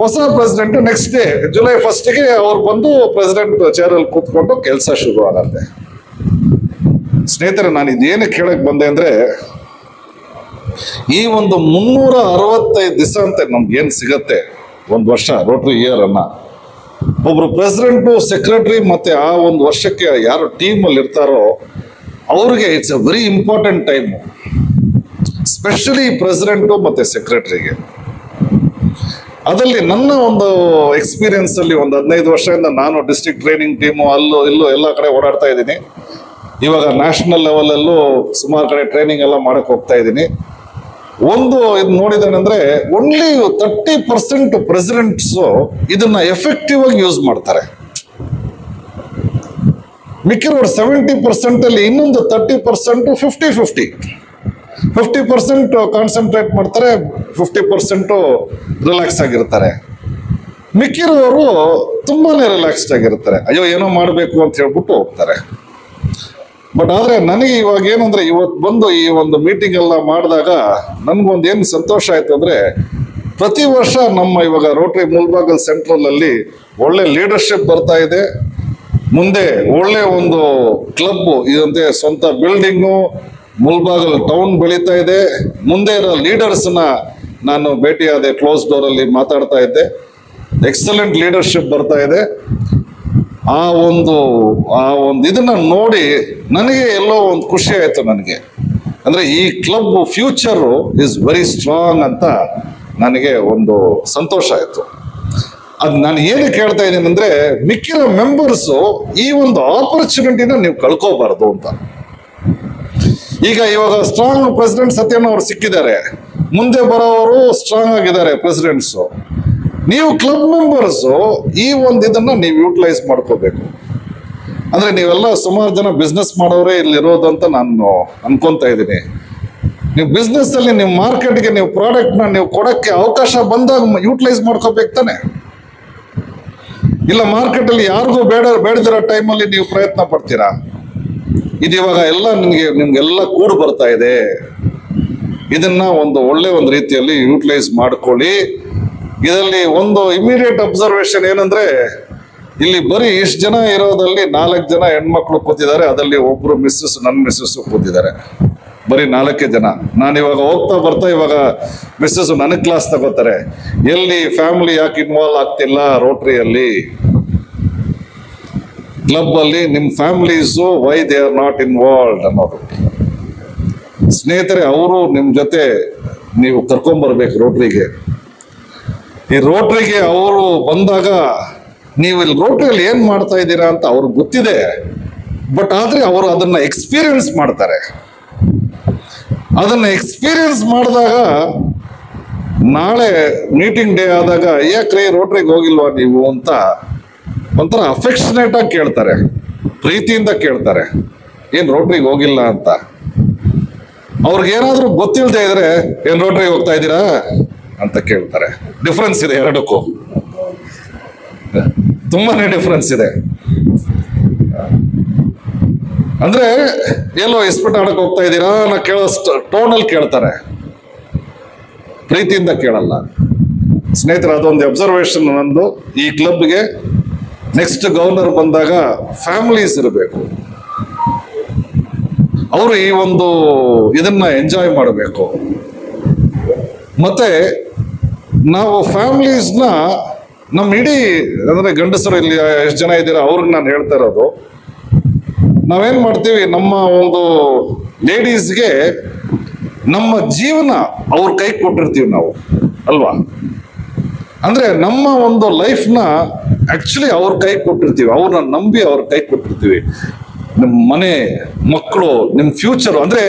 ಹೊಸ ಪ್ರೆಸಿಡೆಂಟ್ ನೆಕ್ಸ್ಟ್ ಡೇ ಜುಲೈ 1ಗೆ ಅವ್ರು ಬಂದು ಪ್ರೆಸಿಡೆಂಟ್ ಚೇರಲ್ಲಿ ಕೂತ್ಕೊಂಡು ಕೆಲಸ ಶುರು ಆಗತ್ತೆ. ಸ್ನೇಹಿತರೆ, ನಾನು ಇದೇನಕ್ಕೆ ಹೇಳಕ್ ಬಂದೆ ಅಂದ್ರೆ, ಈ ಒಂದು 365 ದಿವಸ ಅಂತ ನಮ್ಗೆ ಏನ್ ಸಿಗತ್ತೆ 1 ವರ್ಷ ರೋಟ್ರಿ ಇಯರ್ ಅನ್ನ, ಒಬ್ರು ಪ್ರೆಸಿಡೆಂಟು, ಸೆಕ್ರೆಟರಿ ಮತ್ತೆ ಆ ಒಂದು ವರ್ಷಕ್ಕೆ ಯಾರು ಟೀಮ್ ಅಲ್ಲಿ ಇರ್ತಾರೋ ಅವ್ರಿಗೆ it's a very important time. Specially president ಮತ್ತು ಸೆಕ್ರೆಟರಿಗೆ. ಅದರಲ್ಲಿ ನನ್ನ ಒಂದು ಎಕ್ಸ್ಪೀರಿಯನ್ಸ್ ಅಲ್ಲಿ ಒಂದು 15 ವರ್ಷದಿಂದ ನಾನು ಡಿಸ್ಟ್ರಿಕ್ಟ್ ಟ್ರೈನಿಂಗ್ ಟೀಮು ಅಲ್ಲೂ ಇಲ್ಲೂ ಎಲ್ಲ ಕಡೆ ಓಡಾಡ್ತಾ ಇದ್ದೀನಿ. ಇವಾಗ ನ್ಯಾಷನಲ್ ಲೆವೆಲಲ್ಲೂ ಸುಮಾರು ಕಡೆ ಟ್ರೈನಿಂಗ್ ಎಲ್ಲ ಮಾಡಕ್ಕೆ ಹೋಗ್ತಾ ಇದ್ದೀನಿ. ಒಂದು ಇದು ನೋಡಿದೇನೆಂದ್ರೆ ಓನ್ಲಿ 30% ಪ್ರೆಸಿಡೆಂಟ್ಸು ಇದನ್ನ ಎಫೆಕ್ಟಿವ್ ಆಗಿ ಯೂಸ್ ಮಾಡ್ತಾರೆ. ಮಿಕ್ಕಿರೋ 70% ಅಲ್ಲಿ ಇನ್ನೊಂದು 30% 50% ಕಾನ್ಸಂಟ್ರೇಟ್ ಮಾಡ್ತಾರೆ, 50% ರಿಲ್ಯಾಕ್ಸ್ ಆಗಿರ್ತಾರೆ. ಮಿಕ್ಕಿರೋರು ತುಂಬಾನೇ ರಿಲ್ಯಾಕ್ಸ್ಡ್ ಆಗಿರ್ತಾರೆ, ಅಯ್ಯೋ ಏನೋ ಮಾಡಬೇಕು ಅಂತ ಹೇಳ್ಬಿಟ್ಟು ಹೋಗ್ತಾರೆ. ಬಟ್ ಆದರೆ ನನಗೆ ಇವಾಗ ಏನಂದ್ರೆ ಇವತ್ತು ಬಂದು ಈ ಒಂದು ಮೀಟಿಂಗ್ ಎಲ್ಲ ಮಾಡಿದಾಗ ನನ್ಗೊಂದು ಏನು ಸಂತೋಷ ಆಯ್ತು ಅಂದ್ರೆ, ಪ್ರತಿ ವರ್ಷ ನಮ್ಮ ಇವಾಗ ರೋಟರಿ ಮುಲ್ಬಾಗಲ್ ಸೆಂಟ್ರಲ್ ಅಲ್ಲಿ ಒಳ್ಳೆ ಲೀಡರ್ಶಿಪ್ ಬರ್ತಾ ಇದೆ. ಮುಂದೆ ಒಳ್ಳೆ ಒಂದು ಕ್ಲಬ್ ಇದಂತೆ ಸ್ವಂತ ಬಿಲ್ಡಿಂಗು ಮುಲ್ಬಾಗಲ್ ಟೌನ್ ಬೆಳೀತಾ ಇದೆ. ಮುಂದೆ ಇರೋ ಲೀಡರ್ಸ್ನ ನಾನು ಭೇಟಿಯಾದೆ, ಕ್ಲೋಸ್ ಡೋರ್ ಅಲ್ಲಿ ಮಾತಾಡ್ತಾ ಇದ್ದೆ. ಎಕ್ಸಲೆಂಟ್ ಲೀಡರ್ಶಿಪ್ ಬರ್ತಾ ಇದೆ. ಆ ಒಂದು ಇದನ್ನ ನೋಡಿ ನನಗೆ ಎಲ್ಲೋ ಒಂದು ಖುಷಿ ಆಯ್ತು. ನನಗೆ ಅಂದ್ರೆ ಈ club future is very strong ಅಂತ ನನಗೆ ಒಂದು ಸಂತೋಷ ಆಯ್ತು. ಅದು ನಾನು ಏನು ಕೇಳ್ತಾ ಇದ್ದೀನಿ ಅಂದ್ರೆ, ಮಿಕ್ಕಿರೋ ಮೆಂಬರ್ಸು ಈ ಒಂದು ಆಪರ್ಚುನಿಟಿನ ನೀವು ಕಳ್ಕೋಬಾರ್ದು ಅಂತ. ಇವಾಗ ಸ್ಟ್ರಾಂಗ್ ಪ್ರೆಸಿಡೆಂಟ್ ಸತ್ಯನ ಅವ್ರು ಸಿಕ್ಕಿದ್ದಾರೆ, ಮುಂದೆ ಬರೋವರು ಸ್ಟ್ರಾಂಗ್ ಆಗಿದ್ದಾರೆ ಪ್ರೆಸಿಡೆಂಟ್ಸು. ನೀವು ಕ್ಲಬ್ ಮೆಂಬರ್ಸು ಈ ಒಂದು ಇದನ್ನ ನೀವು ಯೂಟಿಲೈಸ್ ಮಾಡ್ಕೋಬೇಕು. ಅಂದ್ರೆ ನೀವೆಲ್ಲ ಸುಮಾರು ಜನ ಬಿಸ್ನೆಸ್ ಮಾಡೋರೇ ಇಲ್ಲಿರೋದು ಅಂತ ನಾನು ಅನ್ಕೊಂತ ಇದ್ದೀನಿ. ನೀವು ಬಿಸ್ನೆಸ್ ಅಲ್ಲಿ ನೀವು ಮಾರ್ಕೆಟ್ಗೆ ನೀವು ಪ್ರಾಡಕ್ಟ್ನ ನೀವು ಕೊಡಕ್ಕೆ ಅವಕಾಶ ಬಂದಾಗ ಯೂಟಿಲೈಸ್ ಮಾಡ್ಕೋಬೇಕು ತಾನೆ. ಇಲ್ಲ ಮಾರ್ಕೆಟ್ ಅಲ್ಲಿ ಯಾರಿಗೂ ಬೇಡದಿರೋ ಟೈಮಲ್ಲಿ ನೀವು ಪ್ರಯತ್ನ ಪಡ್ತೀರಾ. ಇದು ಇವಾಗ ಎಲ್ಲ ನಿಮ್ಗೆಲ್ಲ ಕೂಡು ಬರ್ತಾ ಇದೆ. ಇದನ್ನ ಒಂದು ಒಳ್ಳೆ ಒಂದು ರೀತಿಯಲ್ಲಿ ಯೂಟಿಲೈಸ್ ಮಾಡ್ಕೊಳ್ಳಿ. ಇದರಲ್ಲಿ ಒಂದು ಇಮಿಡಿಯೇಟ್ ಅಬ್ಸರ್ವೇಷನ್ ಏನಂದ್ರೆ, ಇಲ್ಲಿ ಬರೀ ಇಷ್ಟು ಜನ ಇರೋದಲ್ಲಿ 4 ಜನ ಹೆಣ್ಮಕ್ಳು ಕೂತಿದ್ದಾರೆ. ಅದರಲ್ಲಿ ಒಬ್ರು ನನ್ನ ಮಿಸ್ಸಸ್ ಕೂತಿದ್ದಾರೆ. ಬರೀ 4 ಜನ. ನಾನು ಇವಾಗ ಹೋಗ್ತಾ ಬರ್ತಾ ಇವಾಗ ಮಿಸ್ಸಸ್ ನನಗೆ ಕ್ಲಾಸ್ ತಗೋತಾರೆ, ಎಲ್ಲಿ ಫ್ಯಾಮಿಲಿ ಯಾಕೆ ಇನ್ವಾಲ್ವ್ ಆಗ್ತಿಲ್ಲ ರೋಟರಿಯಲ್ಲಿ, ಕ್ಲಬ್ ಅಲ್ಲಿ ನಿಮ್ಮ families why they are not involved ಅನ್ನೋದು. ಸ್ನೇಹಿತರೆ, ಅವರು ನಿಮ್ಮ ಜೊತೆ ನೀವು ಕರ್ಕೊಂಡ್ಬರ್ಬೇಕು ರೋಟರಿಗೆ. ಈ ರೋಟರಿಗೆ ಅವರು ಬಂದಾಗ ನೀವು ಇಲ್ಲಿ ರೋಟರಿಯಲ್ಲಿ ಏನ್ ಮಾಡ್ತಾ ಇದ್ದೀರಾ ಅಂತ ಅವ್ರಿಗೆ ಗೊತ್ತಿದೆ. ಬಟ್ ಆದ್ರೆ ಅವರು ಅದನ್ನ ಎಕ್ಸ್ಪೀರಿಯನ್ಸ್ ಮಾಡ್ತಾರೆ. ಅದನ್ನ ಎಕ್ಸ್ಪೀರಿಯನ್ಸ್ ಮಾಡಿದಾಗ ನಾಳೆ ಮೀಟಿಂಗ್ ಡೇ ಆದಾಗ, ಯಾಕ್ರಿ ರೋಟರಿಗೆ ಹೋಗಿಲ್ವಾ ನೀವು ಅಂತ ಒಂಥರ ಅಫೆಕ್ಷನೇಟ್ ಆಗಿ ಕೇಳ್ತಾರೆ, ಪ್ರೀತಿಯಿಂದ ಕೇಳ್ತಾರೆ, ಏನ್ ರೋಟರಿಗೆ ಹೋಗಿಲ್ಲ ಅಂತ. ಅವ್ರಿಗೇನಾದ್ರೂ ಗೊತ್ತಿಲ್ಲದೆ ಇದ್ರೆ ಏನ್ ರೋಟರಿಗೆ ಹೋಗ್ತಾ ಇದ್ದೀರಾ ಅಂತ ಕೇಳ್ತಾರೆ. ಡಿಫ್ರೆನ್ಸ್ ಇದೆ ಎರಡಕ್ಕೂ, ತುಂಬಾನೇ ಡಿಫ್ರೆನ್ಸ್ ಇದೆ. ಅಂದ್ರೆ ಎಲ್ಲೋ ಇಸ್ಪಿಟ್ ಆಡಕ್ ಹೋಗ್ತಾ ಇದ್ದೀರಾ ನಾ ಕೇಳೋ ಟೋನಲ್ಲಿ ಕೇಳ್ತಾರೆ, ಪ್ರೀತಿಯಿಂದ ಕೇಳಲ್ಲ. ಸ್ನೇಹಿತರೆ, ಅದೊಂದು ಅಬ್ಸರ್ವೇಷನ್ ನಂದು. ಈ ಕ್ಲಬ್ಗೆ ನೆಕ್ಸ್ಟ್ ಗವರ್ನರ್ ಬಂದಾಗ ಫ್ಯಾಮಿಲೀಸ್ ಇರಬೇಕು. ಅವರು ಈ ಒಂದು ಇದನ್ನ ಎಂಜಾಯ್ ಮಾಡಬೇಕು. ಮತ್ತೆ ನಾವು ಫ್ಯಾಮಿಲೀಸ್ನ ನಮ್ಮ ಇಡೀ ಅಂದ್ರೆ ಗಂಡಸರು ಇಲ್ಲಿ ಎಷ್ಟು ಜನ ಇದ್ದೀರಾ ಅವ್ರಿಗೆ ನಾನು ಹೇಳ್ತಾ ಇರೋದು, ನಾವೇನ್ ಮಾಡ್ತೀವಿ, ನಮ್ಮ ಒಂದು ಲೇಡೀಸ್ಗೆ ನಮ್ಮ ಜೀವನ ಅವ್ರ ಕೈ ಕೊಟ್ಟಿರ್ತೀವಿ ನಾವು ಅಲ್ವಾ. ಅಂದ್ರೆ ನಮ್ಮ ಒಂದು ಲೈಫ್ನ ಆಕ್ಚುಲಿ ಅವ್ರ ಕೈ ಕೊಟ್ಟಿರ್ತೀವಿ, ಅವ್ರನ್ನ ನಂಬಿ ಅವ್ರ ಕೈ ಕೊಟ್ಟಿರ್ತೀವಿ. ನಿಮ್ಮ ಮನೆ, ಮಕ್ಕಳು, ನಿಮ್ಮ ಫ್ಯೂಚರ್ ಅಂದ್ರೆ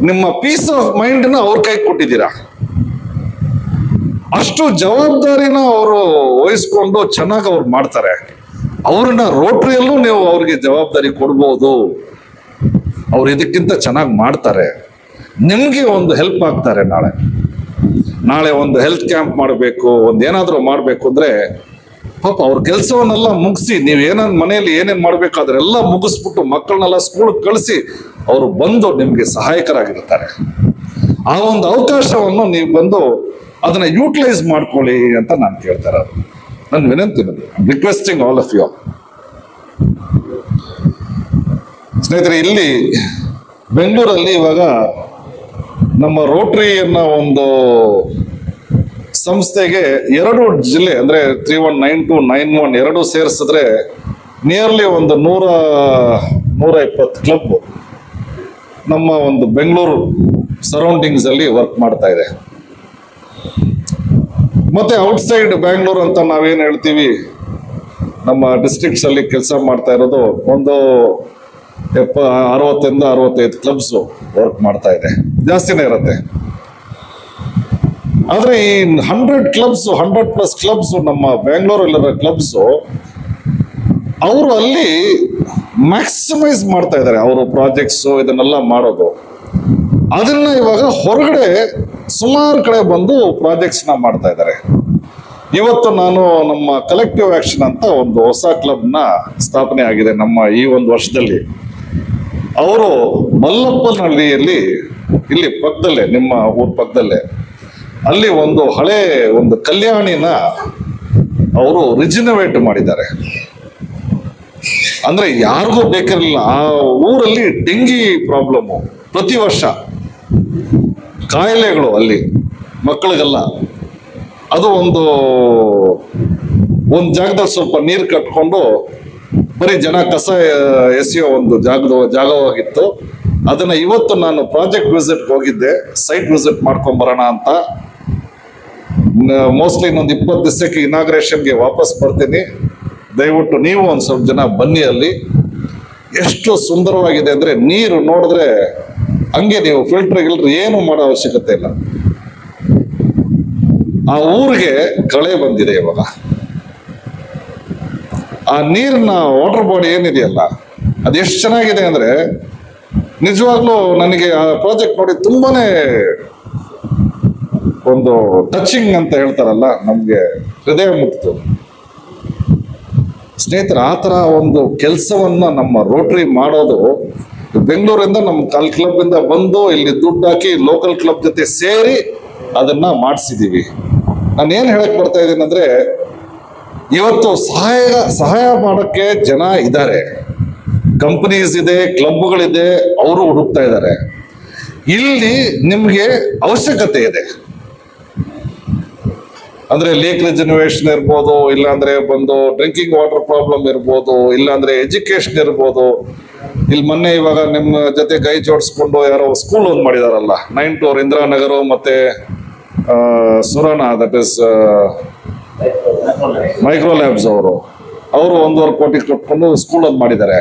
ನಿಮ್ಮ ಪೀಸ್ ಆಫ್ ಮೈಂಡ್ನ ಅವ್ರ ಕೈ ಕೊಟ್ಟಿದ್ದೀರಾ. ಅಷ್ಟು ಜವಾಬ್ದಾರಿನ ಅವರು ವಹಿಸ್ಕೊಂಡು ಚೆನ್ನಾಗಿ ಅವ್ರು ಮಾಡ್ತಾರೆ. ಅವ್ರನ್ನ ರೋಟರಿಯಲ್ಲೂ ನೀವು ಅವ್ರಿಗೆ ಜವಾಬ್ದಾರಿ ಕೊಡ್ಬೋದು. ಅವ್ರು ಇದಕ್ಕಿಂತ ಚೆನ್ನಾಗಿ ಮಾಡ್ತಾರೆ, ನಿಮ್ಗೆ ಒಂದು ಹೆಲ್ಪ್ ಆಗ್ತಾರೆ. ನಾಳೆ ಒಂದು ಹೆಲ್ತ್ ಕ್ಯಾಂಪ್ ಮಾಡಬೇಕು, ಏನಾದರೂ ಮಾಡಬೇಕು ಅಂದ್ರೆ ಪಾಪ ಅವ್ರ ಕೆಲಸವನ್ನೆಲ್ಲ ಮುಗಿಸಿ, ನೀವು ಮನೆಯಲ್ಲಿ ಏನೇನು ಮಾಡಬೇಕು ಅದರೆಲ್ಲ ಮುಗಿಸ್ಬಿಟ್ಟು ಮಕ್ಕಳನ್ನೆಲ್ಲ ಸ್ಕೂಲ್ಗೆ ಕಳಿಸಿ ಅವರು ಬಂದು ನಿಮ್ಗೆ ಸಹಾಯಕರಾಗಿರ್ತಾರೆ. ಆ ಒಂದು ಅವಕಾಶವನ್ನು ನೀವು ಬಂದು ಅದನ್ನ ಯೂಟಿಲೈಸ್ ಮಾಡ್ಕೊಳ್ಳಿ ಅಂತ ನಾನು ಕೇಳ್ತಾ ಇರೋದು. ನನ್ನ ವಿನಂತಿ, ರಿಕ್ವೆಸ್ಟಿಂಗ್ ಆಲ್ ಆಫ್ ಯು. ಸ್ನೇಹಿತರೆ, ಇಲ್ಲಿ ಬೆಂಗಳೂರಲ್ಲಿ ಇವಾಗ ನಮ್ಮ ರೋಟರಿ ಅನ್ನೋ ಒಂದು ಸಂಸ್ಥೆಗೆ 2 ಜಿಲ್ಲೆ ಅಂದ್ರೆ 3192, 91 ಎರಡು ಸೇರಿಸಿದ್ರೆ ನಿಯರ್ಲಿ ಒಂದು 120 ಕ್ಲಬ್ ನಮ್ಮ ಒಂದು ಬೆಂಗಳೂರು ಸರೌಂಡಿಂಗ್ಸ್ ಅಲ್ಲಿ ವರ್ಕ್ ಮಾಡ್ತಾ ಇದೆ. ಮತ್ತೆ ಔಟ್ಸೈಡ್ ಬ್ಯಾಂಗ್ಳೂರ್ ಅಂತ ನಾವೇನು ಹೇಳ್ತೀವಿ, ನಮ್ಮ ಡಿಸ್ಟ್ರಿಕ್ಟ್ಸ್ ಅಲ್ಲಿ ಕೆಲಸ ಮಾಡ್ತಾ ಇರೋದು ಒಂದು 60 65 ಕ್ಲಬ್ಸ್ ವರ್ಕ್ ಮಾಡ್ತಾ ಇದೆ, ಜಾಸ್ತಿನೇ ಇರುತ್ತೆ. ಆದ್ರೆ ಈ 100+ ಕ್ಲಬ್ಸ್ ನಮ್ಮ ಬ್ಯಾಂಗ್ಳೂರಲ್ಲಿರೋ ಕ್ಲಬ್ಸ್, ಅವರು ಅಲ್ಲಿ ಮ್ಯಾಕ್ಸಿಮೈಸ್ ಮಾಡ್ತಾ ಇದ್ದಾರೆ ಅವರು ಪ್ರಾಜೆಕ್ಟ್ಸ್ ಇದನ್ನೆಲ್ಲ ಮಾಡೋದು. ಅದನ್ನ ಇವಾಗ ಹೊರಗಡೆ ಸುಮಾರು ಕಡೆ ಬಂದು ಪ್ರಾಜೆಕ್ಟ್ಸ್ನ ಮಾಡ್ತಾ ಇದ್ದಾರೆ. ಇವತ್ತು ನಾನು ನಮ್ಮ ಕಲೆಕ್ಟಿವ್ ಆಕ್ಷನ್ ಅಂತ ಒಂದು ಹೊಸ ಕ್ಲಬ್ನ ಸ್ಥಾಪನೆ ಆಗಿದೆ ನಮ್ಮ ಈ ಒಂದು ವರ್ಷದಲ್ಲಿ. ಅವರು ಮಲ್ಲಪ್ಪನಹಳ್ಳಿಯಲ್ಲಿ, ಇಲ್ಲಿ ಪಕ್ಕದಲ್ಲೇ, ನಿಮ್ಮ ಊರ ಪಕ್ಕದಲ್ಲೇ, ಅಲ್ಲಿ ಒಂದು ಹಳೆ ಒಂದು ಕಲ್ಯಾಣಿನ ಅವರು ರಿಜಿನೋವೇಟ್ ಮಾಡಿದ್ದಾರೆ. ಅಂದ್ರೆ ಯಾರಿಗೂ ಬೇಕಾಗಿಲ್ಲ. ಆ ಊರಲ್ಲಿ ಡೆಂಗಿ ಪ್ರಾಬ್ಲಮ್ಮು ಪ್ರತಿ ವರ್ಷ, ಕಾಯಿಲೆಗಳು ಅಲ್ಲಿ ಮಕ್ಕಳಿಗೆಲ್ಲ. ಅದು ಒಂದು ಜಾಗದಲ್ಲಿ ಸ್ವಲ್ಪ ನೀರು ಕಟ್ಕೊಂಡು ಬರೀ ಜನ ಕಸ ಎಸೆಯೋ ಒಂದು ಜಾಗವಾಗಿತ್ತು. ಅದನ್ನ ಇವತ್ತು ನಾನು ಪ್ರಾಜೆಕ್ಟ್ ವಿಸಿಟ್ ಹೋಗಿದ್ದೆ, ಸೈಟ್ ವಿಸಿಟ್ ಮಾಡ್ಕೊಂಡ್ ಬರೋಣ ಅಂತ. ಮೋಸ್ಟ್ಲಿ ಇನ್ನೊಂದು 20 ದಿವಸಕ್ಕೆ ಇನಾಗ್ರೇಷನ್ಗೆ ವಾಪಸ್ ಬರ್ತೀನಿ. ದಯವಿಟ್ಟು ನೀವು ಒಂದು ಸ್ವಲ್ಪ ಜನ ಬನ್ನಿ. ಅಲ್ಲಿ ಎಷ್ಟು ಸುಂದರವಾಗಿದೆ ಅಂದ್ರೆ, ನೀರು ನೋಡಿದ್ರೆ ಹಂಗೆ ನೀವು ಫಿಲ್ಟರ್ ಏನು ಮಾಡೋ ಅವಶ್ಯಕತೆ ಇಲ್ಲ. ಆ ಊರಿಗೆ ಕಳೆ ಬಂದಿದೆ ಇವಾಗ. ಆ ನೀರಿನ ವಾಟರ್ ಬಾಡಿ ಏನಿದೆಯಲ್ಲ, ಅದು ಎಷ್ಟು ಚೆನ್ನಾಗಿದೆ ಅಂದ್ರೆ ನಿಜವಾಗ್ಲೂ ನನಗೆ ಆ ಪ್ರಾಜೆಕ್ಟ್ ನೋಡಿ ತುಂಬಾನೇ ಒಂದು ಟಚಿಂಗ್ ಅಂತ ಹೇಳ್ತಾರಲ್ಲ, ನಮ್ಗೆ ಹೃದಯ ಮುಟ್ತು. ಸ್ನೇಹಿತರೆ, ಆ ಥರ ಒಂದು ಕೆಲಸವನ್ನ ನಮ್ಮ ರೋಟರಿ ಮಾಡೋದು, ಬೆಂಗಳೂರಿಂದ ನಮ್ಮ ಕ್ಲಬ್ ಇಂದ ಬಂದು ಇಲ್ಲಿ ದುಡ್ಡು ಹಾಕಿ ಲೋಕಲ್ ಕ್ಲಬ್ ಜೊತೆ ಸೇರಿ ಅದನ್ನ ಮಾಡಿಸಿದೀವಿ. ನಾನು ಏನ್ ಹೇಳಕ್ ಬರ್ತಾ ಇದ್ದೀನಿ ಅಂದ್ರೆ, ಇವತ್ತು ಸಹಾಯ ಮಾಡೋಕ್ಕೆ ಜನ ಇದ್ದಾರೆ, ಕಂಪನೀಸ್ ಇದೆ, ಕ್ಲಬ್ಗಳಿದೆ, ಅವರು ಹುಡುಕ್ತಾ ಇದ್ದಾರೆ. ಇಲ್ಲಿ ನಿಮ್ಗೆ ಅವಶ್ಯಕತೆ ಇದೆ ಅಂದ್ರೆ ಲೇಕ್ ರಿಜನರೇಷನ್ ಇರ್ಬೋದು, ಇಲ್ಲಾಂದ್ರೆ ಬಂದು ಡ್ರಿಂಕಿಂಗ್ ವಾಟರ್ ಪ್ರಾಬ್ಲಮ್ ಇರ್ಬೋದು, ಇಲ್ಲಾಂದ್ರೆ ಎಜುಕೇಶನ್ ಇರ್ಬೋದು. ಇಲ್ಲಿ ಮೊನ್ನೆ ಇವಾಗ ನಿಮ್ಮ ಜೊತೆ ಕೈ ಜೋಡಿಸ್ಕೊಂಡು ಯಾರೋ ಸ್ಕೂಲ್ ಒಂದು ಮಾಡಿದಾರಲ್ಲ, 9 to ಇಂದಿರಾನಗರ ಮತ್ತೆ ಸುರಣ, ದಟ್ ಇಸ್ ಮೈಕ್ರೋ ಲ್ಯಾಬ್ಸ್, ಅವರು 1.25 ಕೋಟಿ ಕೊಟ್ಕೊಂಡು ಸ್ಕೂಲ್ ಒಂದು ಮಾಡಿದ್ದಾರೆ.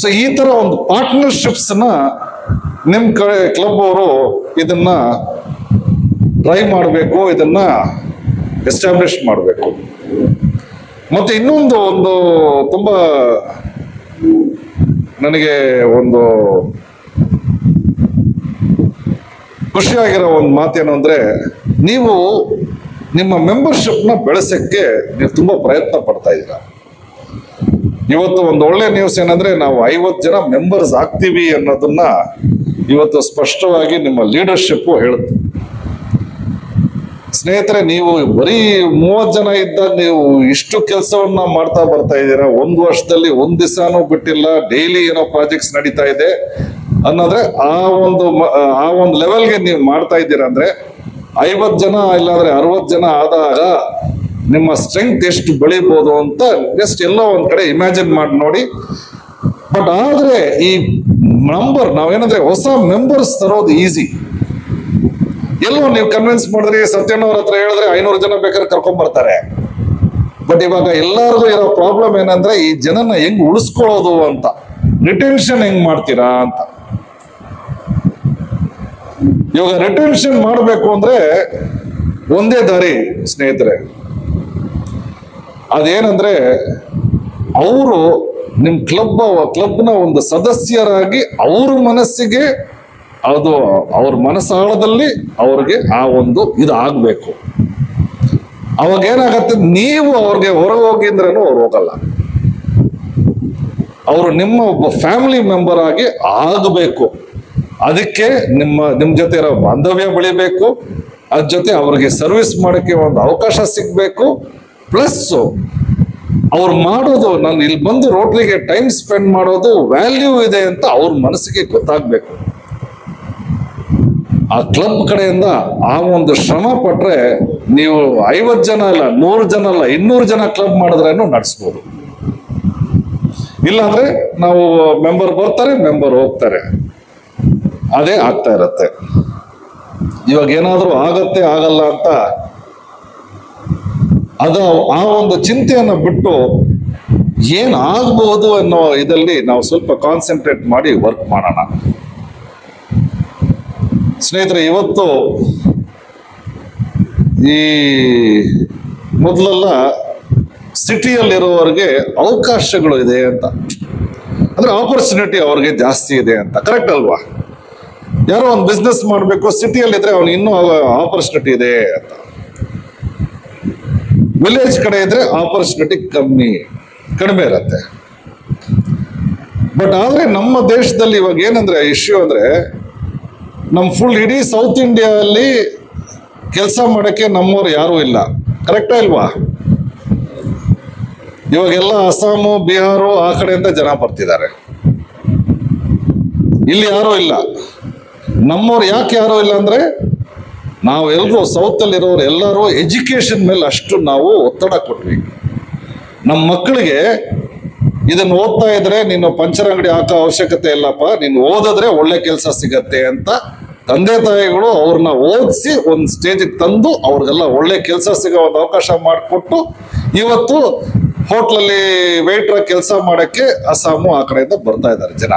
ಸೊ ಈ ತರ ಒಂದು ಪಾರ್ಟ್ನರ್ಶಿಪ್ಸ್ ನ ನಿಮ್ ಕಡೆ ಕ್ಲಬ್ ಅವರು ಇದನ್ನ ಟ್ರೈ ಮಾಡಬೇಕು, ಇದನ್ನ ಎಸ್ಟಾಬ್ಲಿಷ್ ಮಾಡಬೇಕು. ಮತ್ತೆ ಇನ್ನೊಂದು ತುಂಬಾ ನನಗೆ ಒಂದು ಖುಷಿಯಾಗಿರೋ ಒಂದು ಮಾತೇನು ಅಂದ್ರೆ, ನೀವು ನಿಮ್ಮ ಮೆಂಬರ್ಶಿಪ್ನ ಬೆಳೆಸಕ್ಕೆ ನೀವು ತುಂಬಾ ಪ್ರಯತ್ನ ಪಡ್ತಾ ಇದ್ದೀರಾ. ಇವತ್ತು ಒಂದು ಒಳ್ಳೆ ನ್ಯೂಸ್ ಏನಂದ್ರೆ, ನಾವು 50 ಜನ ಮೆಂಬರ್ಸ್ ಆಗ್ತೀವಿ ಅನ್ನೋದನ್ನ ಇವತ್ತು ಸ್ಪಷ್ಟವಾಗಿ ನಿಮ್ಮ ಲೀಡರ್ಶಿಪ್ ಹೇಳುತ್ತೆ. ಸ್ನೇಹಿತರೆ, ನೀವು ಬರೀ 30 ಜನ ಇದ್ದಾಗ ನೀವು ಇಷ್ಟು ಕೆಲಸವನ್ನ ಮಾಡ್ತಾ ಬರ್ತಾ ಇದ್ದೀರಾ. 1 ವರ್ಷದಲ್ಲಿ 1 ದಿವಸನೂ ಬಿಟ್ಟಿಲ್ಲ, ಡೈಲಿ ಏನೋ ಪ್ರಾಜೆಕ್ಟ್ಸ್ ನಡೀತಾ ಇದೆ ಅನ್ನೋದ್ರೆ ಆ ಒಂದು ಲೆವೆಲ್ಗೆ ನೀವು ಮಾಡ್ತಾ ಇದ್ದೀರಾ ಅಂದ್ರೆ, 50 ಜನ ಇಲ್ಲಾಂದ್ರೆ 60 ಜನ ಆದಾಗ ನಿಮ್ಮ ಸ್ಟ್ರೆಂತ್ ಎಷ್ಟು ಬೆಳಿಬೋದು ಅಂತ ಜಸ್ಟ್ ಎಲ್ಲೋ ಒಂದ್ ಕಡೆ ಇಮ್ಯಾಜಿನ್ ಮಾಡಿ ನೋಡಿ. ಬಟ್ ಆದ್ರೆ ಈ ನಂಬರ್ ನಾವೇನಂದ್ರೆ ಹೊಸ ಮೆಂಬರ್ಸ್ ತರೋದು ಈಸಿ. ಎಲ್ಲೋ ನೀವು ಕನ್ವಿನ್ಸ್ ಮಾಡಿದ್ರಿ, ಸತ್ಯಣ್ಣವ್ರ ಹತ್ರ ಹೇಳಿದ್ರೆ 500 ಜನ ಬೇಕಾದ್ರೆ ಕರ್ಕೊಂಡ್ ಬರ್ತಾರೆ. ಬಟ್ ಇವಾಗ ಎಲ್ಲರಿಗೂ ಇರೋ ಪ್ರಾಬ್ಲಮ್ ಏನಂದ್ರೆ, ಈ ಜನನ ಹೆಂಗ್ ಉಳಿಸ್ಕೊಳ್ಳೋದು ಅಂತ, ರಿಟೆನ್ಷನ್ ಹೆಂಗ್ ಮಾಡ್ತೀರಾ ಅಂತ. ಇವಾಗ ರಿಟೆನ್ಷನ್ ಮಾಡಬೇಕು ಅಂದ್ರೆ ಒಂದೇ ದಾರಿ ಸ್ನೇಹಿತರೆ, ಅದೇನಂದ್ರೆ ಅವರು ನಿಮ್ ಕ್ಲಬ್ನ ಒಂದು ಸದಸ್ಯರಾಗಿ ಅವ್ರ ಮನಸ್ಸಿಗೆ, ಅದು ಅವ್ರ ಮನಸ್ಸಾಳದಲ್ಲಿ ಅವ್ರಿಗೆ ಆ ಒಂದು ಇದು ಆಗ್ಬೇಕು. ಅವಾಗ ಏನಾಗತ್ತೆ, ನೀವು ಅವ್ರಿಗೆ ಹೊರಗೆ ಹೋಗಿ ಅಂದ್ರೂ ಅವ್ರು ಹೋಗಲ್ಲ. ಅವರು ನಿಮ್ಮ ಒಬ್ಬ ಫ್ಯಾಮಿಲಿ ಮೆಂಬರ್ ಆಗಿ ಆಗಬೇಕು. ಅದಕ್ಕೆ ನಿಮ್ಮ ಜೊತೆ ಇರೋ ಬಾಂಧವ್ಯ ಬೆಳಿಬೇಕು, ಅದ್ರ ಜೊತೆ ಅವ್ರಿಗೆ ಸರ್ವಿಸ್ ಮಾಡೋಕ್ಕೆ ಒಂದು ಅವಕಾಶ ಸಿಗ್ಬೇಕು. ಪ್ಲಸ್ ಅವ್ರು ಮಾಡೋದು, ನಾನು ಇಲ್ಲಿ ಬಂದು ರೋಟರಿಗೆ ಟೈಮ್ ಸ್ಪೆಂಡ್ ಮಾಡೋದು ವ್ಯಾಲ್ಯೂ ಇದೆ ಅಂತ ಅವ್ರ ಮನಸ್ಸಿಗೆ ಗೊತ್ತಾಗ್ಬೇಕು. ಆ ಕ್ಲಬ್ ಕಡೆಯಿಂದ ಆ ಒಂದು ಶ್ರಮ ಪಟ್ರೆ ನೀವು 50 ಜನ ಅಲ್ಲ, 100 ಜನ ಅಲ್ಲ, 200 ಜನ ಕ್ಲಬ್ ಮಾಡಿದ್ರೇನು ನಡೆಸ್ಬೋದು. ಇಲ್ಲಾಂದ್ರೆ ನಾವು ಮೆಂಬರ್ ಬರ್ತಾರೆ, ಮೆಂಬರ್ ಹೋಗ್ತಾರೆ. ಅದೇ ಆಗ್ತಾ ಇರತ್ತೆ. ಇವಾಗ ಏನಾದರೂ ಆಗತ್ತೆ ಆಗಲ್ಲ ಅಂತ ಆ ಒಂದು ಚಿಂತೆಯನ್ನು ಬಿಟ್ಟು ಏನಾಗಬಹುದು ಅನ್ನೋ ಇದರಲ್ಲಿ ನಾವು ಸ್ವಲ್ಪ ಕಾನ್ಸಂಟ್ರೇಟ್ ಮಾಡಿ ವರ್ಕ್ ಮಾಡೋಣ. ಸ್ನೇಹಿತರೆ, ಇವತ್ತು ಈ ಮೊದಲೆಲ್ಲ ಸಿಟಿಯಲ್ಲಿರುವವರಿಗೆ ಅವಕಾಶಗಳು ಇದೆ ಅಂತ, ಅಂದ್ರೆ ಆಪರ್ಚುನಿಟಿ ಅವ್ರಿಗೆ ಜಾಸ್ತಿ ಇದೆ ಅಂತ. ಕರೆಕ್ಟ್ ಅಲ್ವಾ? ಯಾರೋ ಒಂದು ಬಿಸ್ನೆಸ್ ಮಾಡಬೇಕು ಸಿಟಿಯಲ್ಲಿದ್ರೆ ಅವ್ನು ಇನ್ನೂ ಆಪರ್ಚುನಿಟಿ ಇದೆ ಅಂತ. ವಿಲೇಜ್ ಕಡೆ ಇದ್ರೆ ಆಪರ್ಚುನಿಟಿ ಕಡಿಮೆ ಇರುತ್ತೆ. ಬಟ್ ಆದ್ರೆ ನಮ್ಮ ದೇಶದಲ್ಲಿ ಇವಾಗ ಏನಂದ್ರೆ ಇಶ್ಯೂ ಅಂದ್ರೆ, ನಮ್ಮ ಫುಲ್ ಇಡೀ ಸೌತ್ ಇಂಡಿಯಾದಲ್ಲಿ ಕೆಲಸ ಮಾಡಕ್ಕೆ ನಮ್ಮವ್ರು ಯಾರೂ ಇಲ್ಲ. ಕರೆಕ್ಟಾ ಇಲ್ವಾ? ಇವಾಗೆಲ್ಲ ಅಸ್ಸಾಮು, ಬಿಹಾರು ಆ ಕಡೆಯಿಂದ ಜನ ಬರ್ತಿದ್ದಾರೆ. ಇಲ್ಲಿ ಯಾರೂ ಇಲ್ಲ. ನಮ್ಮವ್ರು ಯಾಕೆ ಯಾರೂ ಇಲ್ಲ ಅಂದ್ರೆ, ನಾವೆಲ್ಲರೂ ಸೌತ್ ಅಲ್ಲಿರೋರು ಎಲ್ಲರೂ ಎಜುಕೇಶನ್ ಮೇಲೆ ಅಷ್ಟು ನಾವು ಒತ್ತಡ ಕೊಟ್ವಿ. ನಮ್ಮ ಮಕ್ಕಳಿಗೆ ಇದನ್ನು ಓದ್ತಾ ಇದ್ರೆ ನೀನು ಪಂಚರ್ ಅಂಗಡಿ ಹಾಕೋ ಅವಶ್ಯಕತೆ ಇಲ್ಲಪ್ಪ, ನೀನು ಓದಿದ್ರೆ ಒಳ್ಳೆ ಕೆಲಸ ಸಿಗತ್ತೆ ಅಂತ ತಂದೆ ತಾಯಿಗಳು ಅವ್ರನ್ನ ಓದಿಸಿ ಒಂದು ಸ್ಟೇಜಿಗೆ ತಂದು ಅವ್ರಿಗೆಲ್ಲ ಒಳ್ಳೆ ಕೆಲಸ ಸಿಗೋ ಒಂದು ಅವಕಾಶ ಮಾಡಿಕೊಟ್ಟು ಇವತ್ತು ಹೋಟ್ಲಲ್ಲಿ ವೇಟ್ರ್ ಕೆಲಸ ಮಾಡೋಕ್ಕೆ ಅಸ್ಸಾಮು ಆ ಕಡೆಯಿಂದ ಬರ್ತಾ ಇದ್ದಾರೆ ಜನ.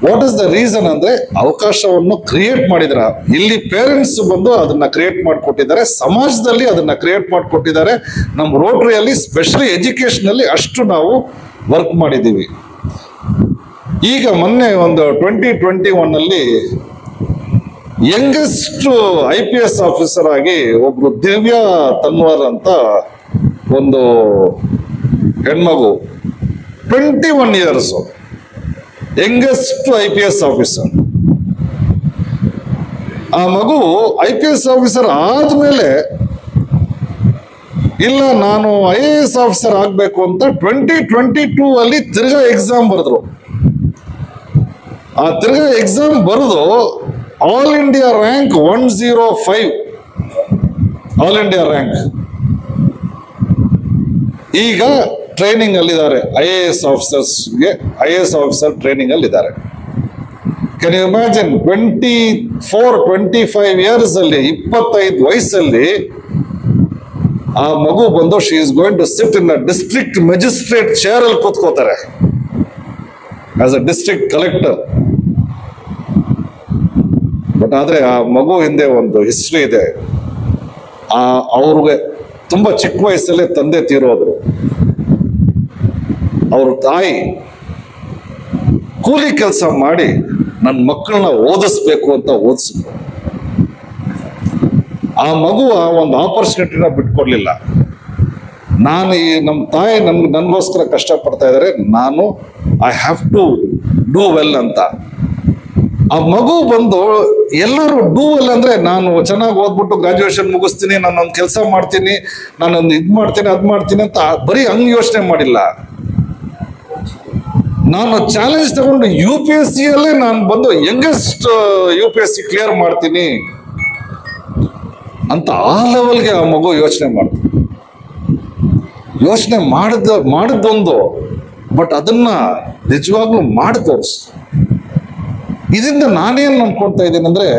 ವಾಟ್ ಇಸ್ ದ ರೀಸನ್ ಅಂದ್ರೆ, ಅವಕಾಶವನ್ನು ಕ್ರಿಯೇಟ್ ಮಾಡಿದ್ರ. ಇಲ್ಲಿ ಪೇರೆಂಟ್ಸ್ ಬಂದು ಅದನ್ನ ಕ್ರಿಯೇಟ್ ಮಾಡಿಕೊಟ್ಟಿದ್ದಾರೆ, ಸಮಾಜದಲ್ಲಿ ಅದನ್ನ ಕ್ರಿಯೇಟ್ ಮಾಡಿಕೊಟ್ಟಿದ್ದಾರೆ. ನಮ್ಮ ರೋಟರಿಯಲ್ಲಿ ಸ್ಪೆಷಲಿ ಎಜುಕೇಶನ್ ಅಲ್ಲಿ ಅಷ್ಟು ನಾವು ವರ್ಕ್ ಮಾಡಿದ್ದೀವಿ. ಈಗ ಮೊನ್ನೆ ಒಂದು 2021 ಅಲ್ಲಿ ಯಂಗೆಸ್ಟ್ IPS ಆಫೀಸರ್ ಆಗಿ ಒಬ್ರು ದಿವ್ಯಾ ತನ್ವಾರ್ ಅಂತ ಒಂದು ಹೆಣ್ಮಗು, 21 years, ಯಂಗೆಸ್ಟ್ IPS ಆಫೀಸರ್. ಆ ಮಗು IPS ಆಫೀಸರ್ ಆದ್ಮೇಲೆ ಇಲ್ಲ ನಾನು IAS ಆಫೀಸರ್ ಆಗ್ಬೇಕು ಅಂತ 2022 ಅಲ್ಲಿ ತಿರ್ಗಾ ಎಕ್ಸಾಮ್ ಬರೆದ್ರು. ಆ ತಿರ್ಗಾ ಎಕ್ಸಾಮ್ ಬರೆದು all India rank 105, all India rank. ಈಗ ಟ್ರೈನಿಂಗ್ ಅಲ್ಲಿದ್ದಾರೆ, IAS ಆಫೀಸರ್ಸ್ಗೆ IAS ಆಫೀಸರ್ ಟ್ರೈನಿಂಗ್ ಅಲ್ಲಿದ್ದಾರೆ. Can you imagine? 24-25 years ಅಲ್ಲಿ, 25 ವಯಸ್ಸಲ್ಲಿ ಆ ಮಗು ಬಂದು she is going to sit in district magistrate chair ಅಲ್ಲಿ ಕೂತ್ಕೋತಾರೆ as a district collector. But ಆದ್ರೆ ಆ ಮಗು ಹಿಂದೆ ಒಂದು ಹಿಸ್ಟ್ರಿ ಇದೆ. ಅವ್ರಿಗೆ ತುಂಬಾ ಚಿಕ್ಕ ವಯಸ್ಸಲ್ಲೇ ತಂದೆ ತೀರೋದ್ರು. ಅವ್ರ ತಾಯಿ ಕೂಲಿ ಕೆಲಸ ಮಾಡಿ ನನ್ನ ಮಕ್ಕಳನ್ನ ಓದಿಸ್ಬೇಕು ಅಂತ ಓದಿಸಿದ್ರು. ಆ ಮಗು ಆ ಒಂದು ಆಪರ್ಚುನಿಟಿನ ಬಿಟ್ಕೊಡ್ಲಿಲ್ಲ. ನಾನು ನಮ್ಮ ತಾಯಿ ನನಗೋಸ್ಕರ ಕಷ್ಟಪಡ್ತಾ ಇದ್ದಾರೆ, ನಾನು I have to do well ಅಂತ. ಆ ಮಗು ಬಂದು ಎಲ್ಲರೂ ಡೂ ವೆಲ್ ಅಂದ್ರೆ, ನಾನು ಚೆನ್ನಾಗಿ ಓದ್ಬಿಟ್ಟು ಗ್ರಾಜುಯೇಷನ್ ಮುಗಿಸ್ತೀನಿ, ನಾನೊಂದು ಕೆಲಸ ಮಾಡ್ತೀನಿ, ನಾನೊಂದು ಇದು ಮಾಡ್ತೀನಿ ಅದು ಮಾಡ್ತೀನಿ ಅಂತ ಬರೀ ಹಂಗೆ ಯೋಚನೆ ಮಾಡಿಲ್ಲ. ನಾನು ಚಾಲೆಂಜ್ ತಗೊಂಡು UPSC ಅಲ್ಲೇ ನಾನು ಬಂದು ಯಂಗೆಸ್ಟ್ UPSC ಕ್ಲಿಯರ್ ಮಾಡ್ತೀನಿ ಅಂತ ಆ ಲೆವೆಲ್ಗೆ ಆ ಮಗು ಯೋಚನೆ ಮಾಡಿದ್ದೊಂದು, ಬಟ್ ಅದನ್ನ ನಿಜವಾಗ್ಲೂ ಮಾಡಿ ತೋರಿಸ್ತು. ಇದರಿಂದ ನಾನೇನು ಅನ್ಕೊಳ್ತಾ ಇದ್ದೀನಿ ಅಂದ್ರೆ,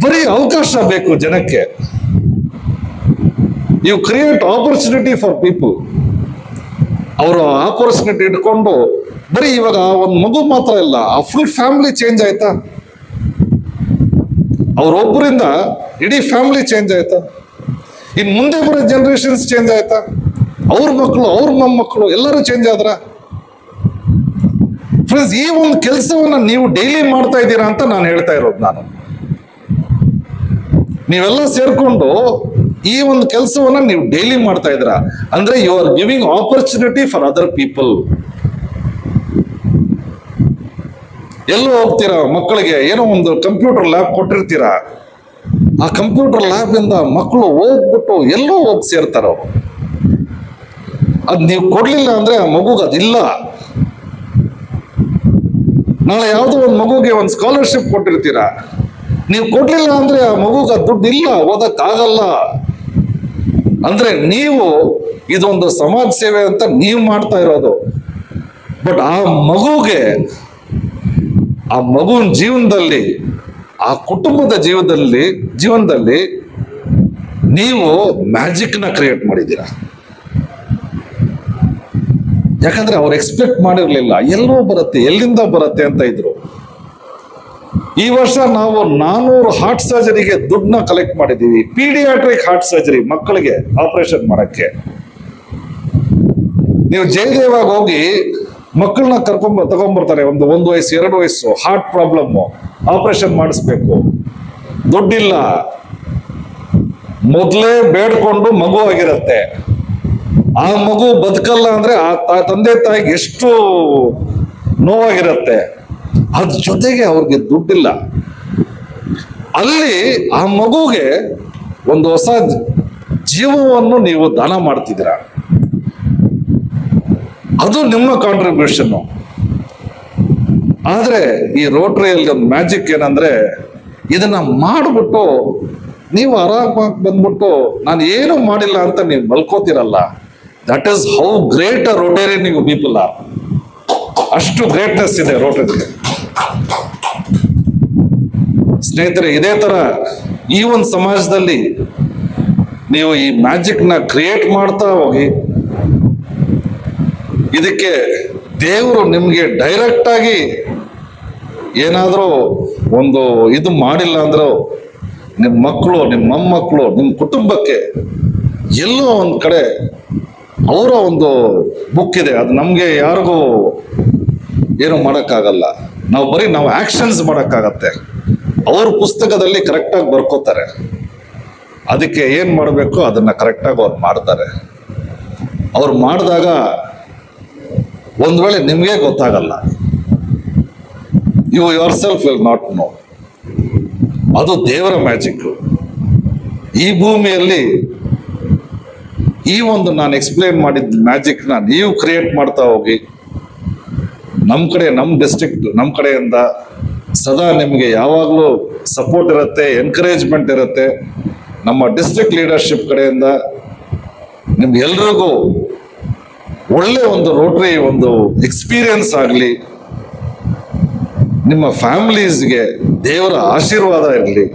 ಬರೀ ಅವಕಾಶ ಬೇಕು ಜನಕ್ಕೆ. You create opportunity for people. ಅವರು ಆಪರ್ಚುನಿಟಿ ಇಟ್ಕೊಂಡು ಬರೀ ಇವಾಗ ಒಂದು ಮಗು ಮಾತ್ರ ಇಲ್ಲ, ಆ ಫುಲ್ ಫ್ಯಾಮಿಲಿ ಚೇಂಜ್ ಆಯ್ತಾ? ಅವ್ರೊಬ್ಬರಿಂದ ಇಡೀ ಫ್ಯಾಮಿಲಿ ಚೇಂಜ್ ಆಯ್ತಾ? ಇನ್ ಮುಂದೆ ಬರೋ ಜನರೇಷನ್ಸ್ ಚೇಂಜ್ ಆಯ್ತಾ? ಅವ್ರ ಮಕ್ಕಳು, ಅವ್ರ ಮೊಮ್ಮಕ್ಕಳು ಎಲ್ಲರೂ ಚೇಂಜ್ ಆದ್ರ? ಫ್ರೆಂಡ್ಸ್, ಈ ಒಂದು ಕೆಲಸವನ್ನ ನೀವು ಡೈಲಿ ಮಾಡ್ತಾ ಇದ್ದೀರಾ ಅಂತ ನಾನು ಹೇಳ್ತಾ ಇರೋದು. ನೀವೆಲ್ಲ ಸೇರ್ಕೊಂಡು ಈ ಒಂದು ಕೆಲಸವನ್ನ ನೀವು ಡೈಲಿ ಮಾಡ್ತಾ ಇದ್ದೀರಾ ಅಂದ್ರೆ you are giving opportunity for other people. ಎಲ್ಲೋ ಹೋಗ್ತೀರಾ, ಮಕ್ಕಳಿಗೆ ಏನೋ ಒಂದು ಕಂಪ್ಯೂಟರ್ ಲ್ಯಾಬ್ ಕೊಟ್ಟಿರ್ತೀರಾ, ಆ ಕಂಪ್ಯೂಟರ್ ಲ್ಯಾಬ್ ಇಂದ ಮಕ್ಕಳು ಹೋಗ್ಬಿಟ್ಟು ಎಲ್ಲೋ ಹೋಗಿ ಸೇರ್ತಾರ. ಅದ್ ನೀವು ಕೊಡ್ಲಿಲ್ಲ ಅಂದ್ರೆ ಆ ಮಗುಗೆ ಅದಿಲ್ಲ. ನಾಳೆ ಯಾವುದೋ ಒಂದು ಮಗುಗೆ ಒಂದು ಸ್ಕಾಲರ್ಶಿಪ್ ಕೊಟ್ಟಿರ್ತೀರಾ, ನೀವು ಕೊಡ್ಲಿಲ್ಲ ಅಂದ್ರೆ ಆ ಮಗುಗೆ ದುಡ್ಡು ಇಲ್ಲ, ಓದಕ್ಕಾಗಲ್ಲ. ಅಂದ್ರೆ ನೀವು ಇದೊಂದು ಸಮಾಜ ಸೇವೆ ಅಂತ ನೀವು ಮಾಡ್ತಾ ಇರೋದು. ಬಟ್ ಆ ಮಗುಗೆ ಆ ಮಗುವಿನ ಜೀವನದಲ್ಲಿ, ಆ ಕುಟುಂಬದ ಜೀವನದಲ್ಲಿ ನೀವು ಮ್ಯಾಜಿಕ್ನ ಕ್ರಿಯೇಟ್ ಮಾಡಿದ್ದೀರಾ. ಯಾಕಂದ್ರೆ ಅವ್ರು ಎಕ್ಸ್ಪೆಕ್ಟ್ ಮಾಡಿರ್ಲಿಲ್ಲ, ಎಲ್ಲೋ ಬರುತ್ತೆ, ಎಲ್ಲಿಂದ ಬರುತ್ತೆ ಅಂತ ಇದ್ರು. ಈ ವರ್ಷ ನಾವು 400 ಹಾರ್ಟ್ ಸರ್ಜರಿಗೆ ದುಡ್ಡನ್ನ ಕಲೆಕ್ಟ್ ಮಾಡಿದ್ದೀವಿ. ಪೀಡಿಯಾಟ್ರಿಕ್ ಹಾರ್ಟ್ ಸರ್ಜರಿ, ಮಕ್ಕಳಿಗೆ ಆಪರೇಷನ್ ಮಾಡಕ್ಕೆ. ನೀವು ಜಯದೇವಾಗ ಹೋಗಿ ಮಕ್ಕಳನ್ನ ತಗೊಂಡ್ಬರ್ತಾರೆ, ಒಂದು 1 ವಯಸ್ಸು 2 ವಯಸ್ಸು, ಹಾರ್ಟ್ ಪ್ರಾಬ್ಲಮ್, ಆಪರೇಷನ್ ಮಾಡಿಸ್ಬೇಕು, ದುಡ್ಡಿಲ್ಲ, ಮೊದಲೇ ಬೇಡ್ಕೊಂಡು ಮಗು ಆಗಿರತ್ತೆ. ಆ ಮಗು ಬದುಕಲ್ಲ ಅಂದ್ರೆ ಆ ತಂದೆ ತಾಯಿಗೆ ಎಷ್ಟು ನೋವಾಗಿರತ್ತೆ. ಅದ್ರ ಜೊತೆಗೆ ಅವ್ರಿಗೆ ದುಡ್ಡಿಲ್ಲ. ಅಲ್ಲಿ ಆ ಮಗುಗೆ ಒಂದು ಹೊಸ ಜೀವವನ್ನು ನೀವು ದಾನ ಮಾಡ್ತಿದ್ದೀರ. ಅದು ನಿಮ್ಮ ಕಾಂಟ್ರಿಬ್ಯೂಷನ್. ಆದ್ರೆ ಈ ರೋಟರಿಯಲ್ಲಿ ಒಂದು ಮ್ಯಾಜಿಕ್ ಏನಂದ್ರೆ, ಇದನ್ನ ಮಾಡಿಬಿಟ್ಟು ನೀವು ಆರಾಮಾಗಿ ಬಂದ್ಬಿಟ್ಟು ನಾನು ಏನು ಮಾಡಿಲ್ಲ ಅಂತ ನೀವು ಮಲ್ಕೋತಿರಲ್ಲ. That is how great a Rotarian you people are. ಅಷ್ಟು ಗ್ರೇಟ್ನೆಸ್ ಇದೆ ರೋಟರಿಗೆ. ಸ್ನೇಹಿತರೆ, ಇದೇ ತರ ಈ ಒಂದು ಸಮಾಜದಲ್ಲಿ ನೀವು ಈ ಮ್ಯಾಜಿಕ್ನ ಕ್ರಿಯೇಟ್ ಮಾಡ್ತಾ ಹೋಗಿ, ಇದಕ್ಕೆ ದೇವರು ನಿಮ್ಗೆ ಡೈರೆಕ್ಟ್ ಆಗಿ ಏನಾದರೂ ಒಂದು ಇದು ಮಾಡಿಲ್ಲ ಅಂದ್ರೂ, ನಿಮ್ಮ ಮಕ್ಕಳು, ನಿಮ್ಮ ಮೊಮ್ಮಕ್ಕಳು, ನಿಮ್ಮ ಕುಟುಂಬಕ್ಕೆ ಎಲ್ಲೋ ಒಂದು ಕಡೆ ಅವರ ಒಂದು ಬುಕ್ ಇದೆ. ಅದು ನಮಗೆ ಯಾರಿಗೂ ಏನು ಮಾಡೋಕ್ಕಾಗಲ್ಲ. ನಾವು ಆಕ್ಷನ್ಸ್ ಮಾಡೋಕ್ಕಾಗತ್ತೆ. ಅವ್ರ ಪುಸ್ತಕದಲ್ಲಿ ಕರೆಕ್ಟಾಗಿ ಬರ್ಕೋತಾರೆ. ಅದಕ್ಕೆ ಏನು ಮಾಡಬೇಕು ಅದನ್ನ ಕರೆಕ್ಟಾಗಿ ಅವ್ರು ಮಾಡ್ತಾರೆ. ಅವ್ರು ಮಾಡಿದಾಗ ಒಂದು ವೇಳೆ ನಿಮಗೆ ಗೊತ್ತಾಗಲ್ಲ, you yourself will not know. ಅದು ದೇವರ ಮ್ಯಾಜಿಕ್. ಈ ಭೂಮಿಯಲ್ಲಿ ಈ ಒಂದು ನಾನು ಎಕ್ಸ್ಪ್ಲೇನ್ ಮಾಡಿದ ಮ್ಯಾಜಿಕ್ನ ನೀವು ಕ್ರಿಯೇಟ್ ಮಾಡ್ತಾ ಹೋಗಿ, ನಮ್ಮ ಕಡೆ, ನಮ್ಮ ಡಿಸ್ಟ್ರಿಕ್ಟ್, ನಮ್ಮ ಕಡೆಯಿಂದ ಸದಾ ನಿಮಗೆ ಯಾವಾಗಲೂ ಸಪೋರ್ಟ್ ಇರುತ್ತೆ, ಎನ್ಕರೇಜ್ಮೆಂಟ್ ಇರುತ್ತೆ. ನಮ್ಮ ಡಿಸ್ಟ್ರಿಕ್ಟ್ ಲೀಡರ್ಶಿಪ್ ಕಡೆಯಿಂದ ನಿಮ್ಗೆಲ್ರಿಗೂ ಒಳ್ಳೆ ಒಂದು ರೋಟರಿ ಒಂದು ಎಕ್ಸ್ಪೀರಿಯನ್ಸ್ ಆಗಲಿ. ನಿಮ್ಮ ಫ್ಯಾಮಿಲೀಸ್ಗೆ ದೇವರ ಆಶೀರ್ವಾದ ಇರಲಿ.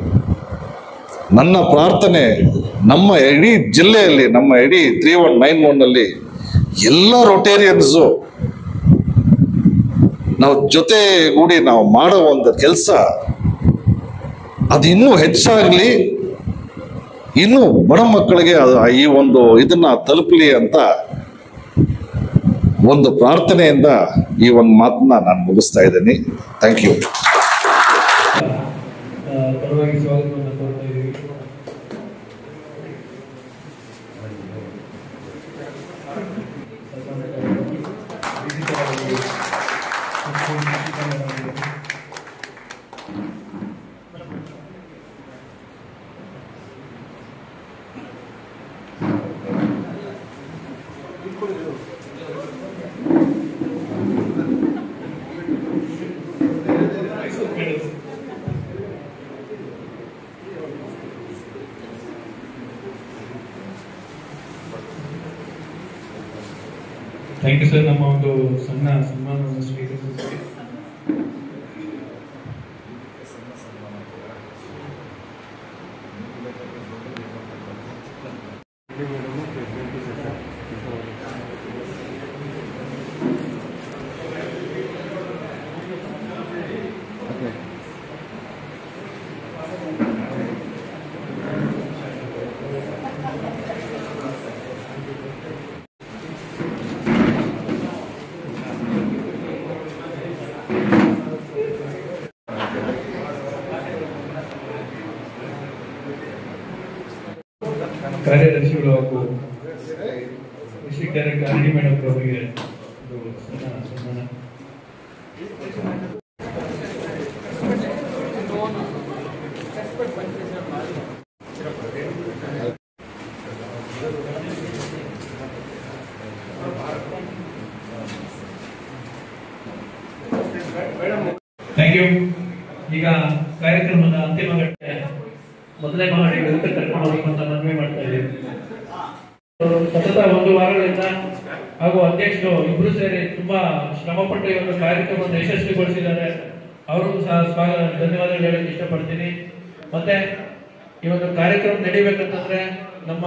ನನ್ನ ಪ್ರಾರ್ಥನೆ ನಮ್ಮ ಇಡೀ ಜಿಲ್ಲೆಯಲ್ಲಿ, ನಮ್ಮ ಇಡೀ 3191ನಲ್ಲಿ ಎಲ್ಲ ರೋಟೇರಿಯನ್ಸು ನಾವು ಜೊತೆಗೂಡಿ ನಾವು ಮಾಡೋ ಒಂದು ಕೆಲಸ ಅದು ಇನ್ನೂ ಹೆಚ್ಚಾಗಲಿ, ಇನ್ನೂ ಬಡ ಮಕ್ಕಳಿಗೆ ಈ ಒಂದು ಇದನ್ನ ತಲುಪಲಿ ಅಂತ ಒಂದು ಪ್ರಾರ್ಥನೆಯಿಂದ ಈ ಒಂದು ಮಾತನ್ನ ನಾನು ಮುಗಿಸ್ತಾ ಇದ್ದೀನಿ. Thank you. ಪರವಾಗಿ ಸ್ವಾಗತವನ್ನು ಕೋರ್ತಾ ಇದ್ದೀವಿ. Thank you sir. ನಮ್ಮ ಒಂದು ಸಣ್ಣ ಸನ್ಮಾನವನ್ನು ಸ್ವೀಕರಿಸುತ್ತೇವೆ. ಕಾರ್ಯದರ್ಶಿಗಳು ಹಾಗೂ district director R D madam ಅವರಿಗೆ ಒಂದು ಸನ್ಮಾನ. Thank you. ಈಗ ಕಾರ್ಯಕ್ರಮದ ಅಂತಿಮ ಘಟ್ಟೆ ಮೊದಲನೇ ಮಾಡಿ ಕರ್ಕೊಂಡು ಹೋಗ್ಬೇಕಂತ ಮನವಿ ಮಾಡ್ತಾ ಇದ್ದೀವಿ. ಸತತ 1 ವಾರಗಳಿಂದ ಹಾಗೂ ಅಧ್ಯಕ್ಷರು ಇಬ್ರು ಸೇರಿ ತುಂಬಾ ಶ್ರಮಪಟ್ಟು ಈ ಒಂದು ಕಾರ್ಯಕ್ರಮವನ್ನು ಯಶಸ್ವಿಗೊಳಿಸಿದ್ದಾರೆ. ಅವ್ರಿಗೂ ಸಹ ಧನ್ಯವಾದಗಳು ಹೇಳಕ್ಕೆ ಇಷ್ಟಪಡ್ತೀನಿ. ಮತ್ತೆ ಈ ಒಂದು ಕಾರ್ಯಕ್ರಮ ನಡಿಬೇಕಂತಂದ್ರೆ ನಮ್ಮ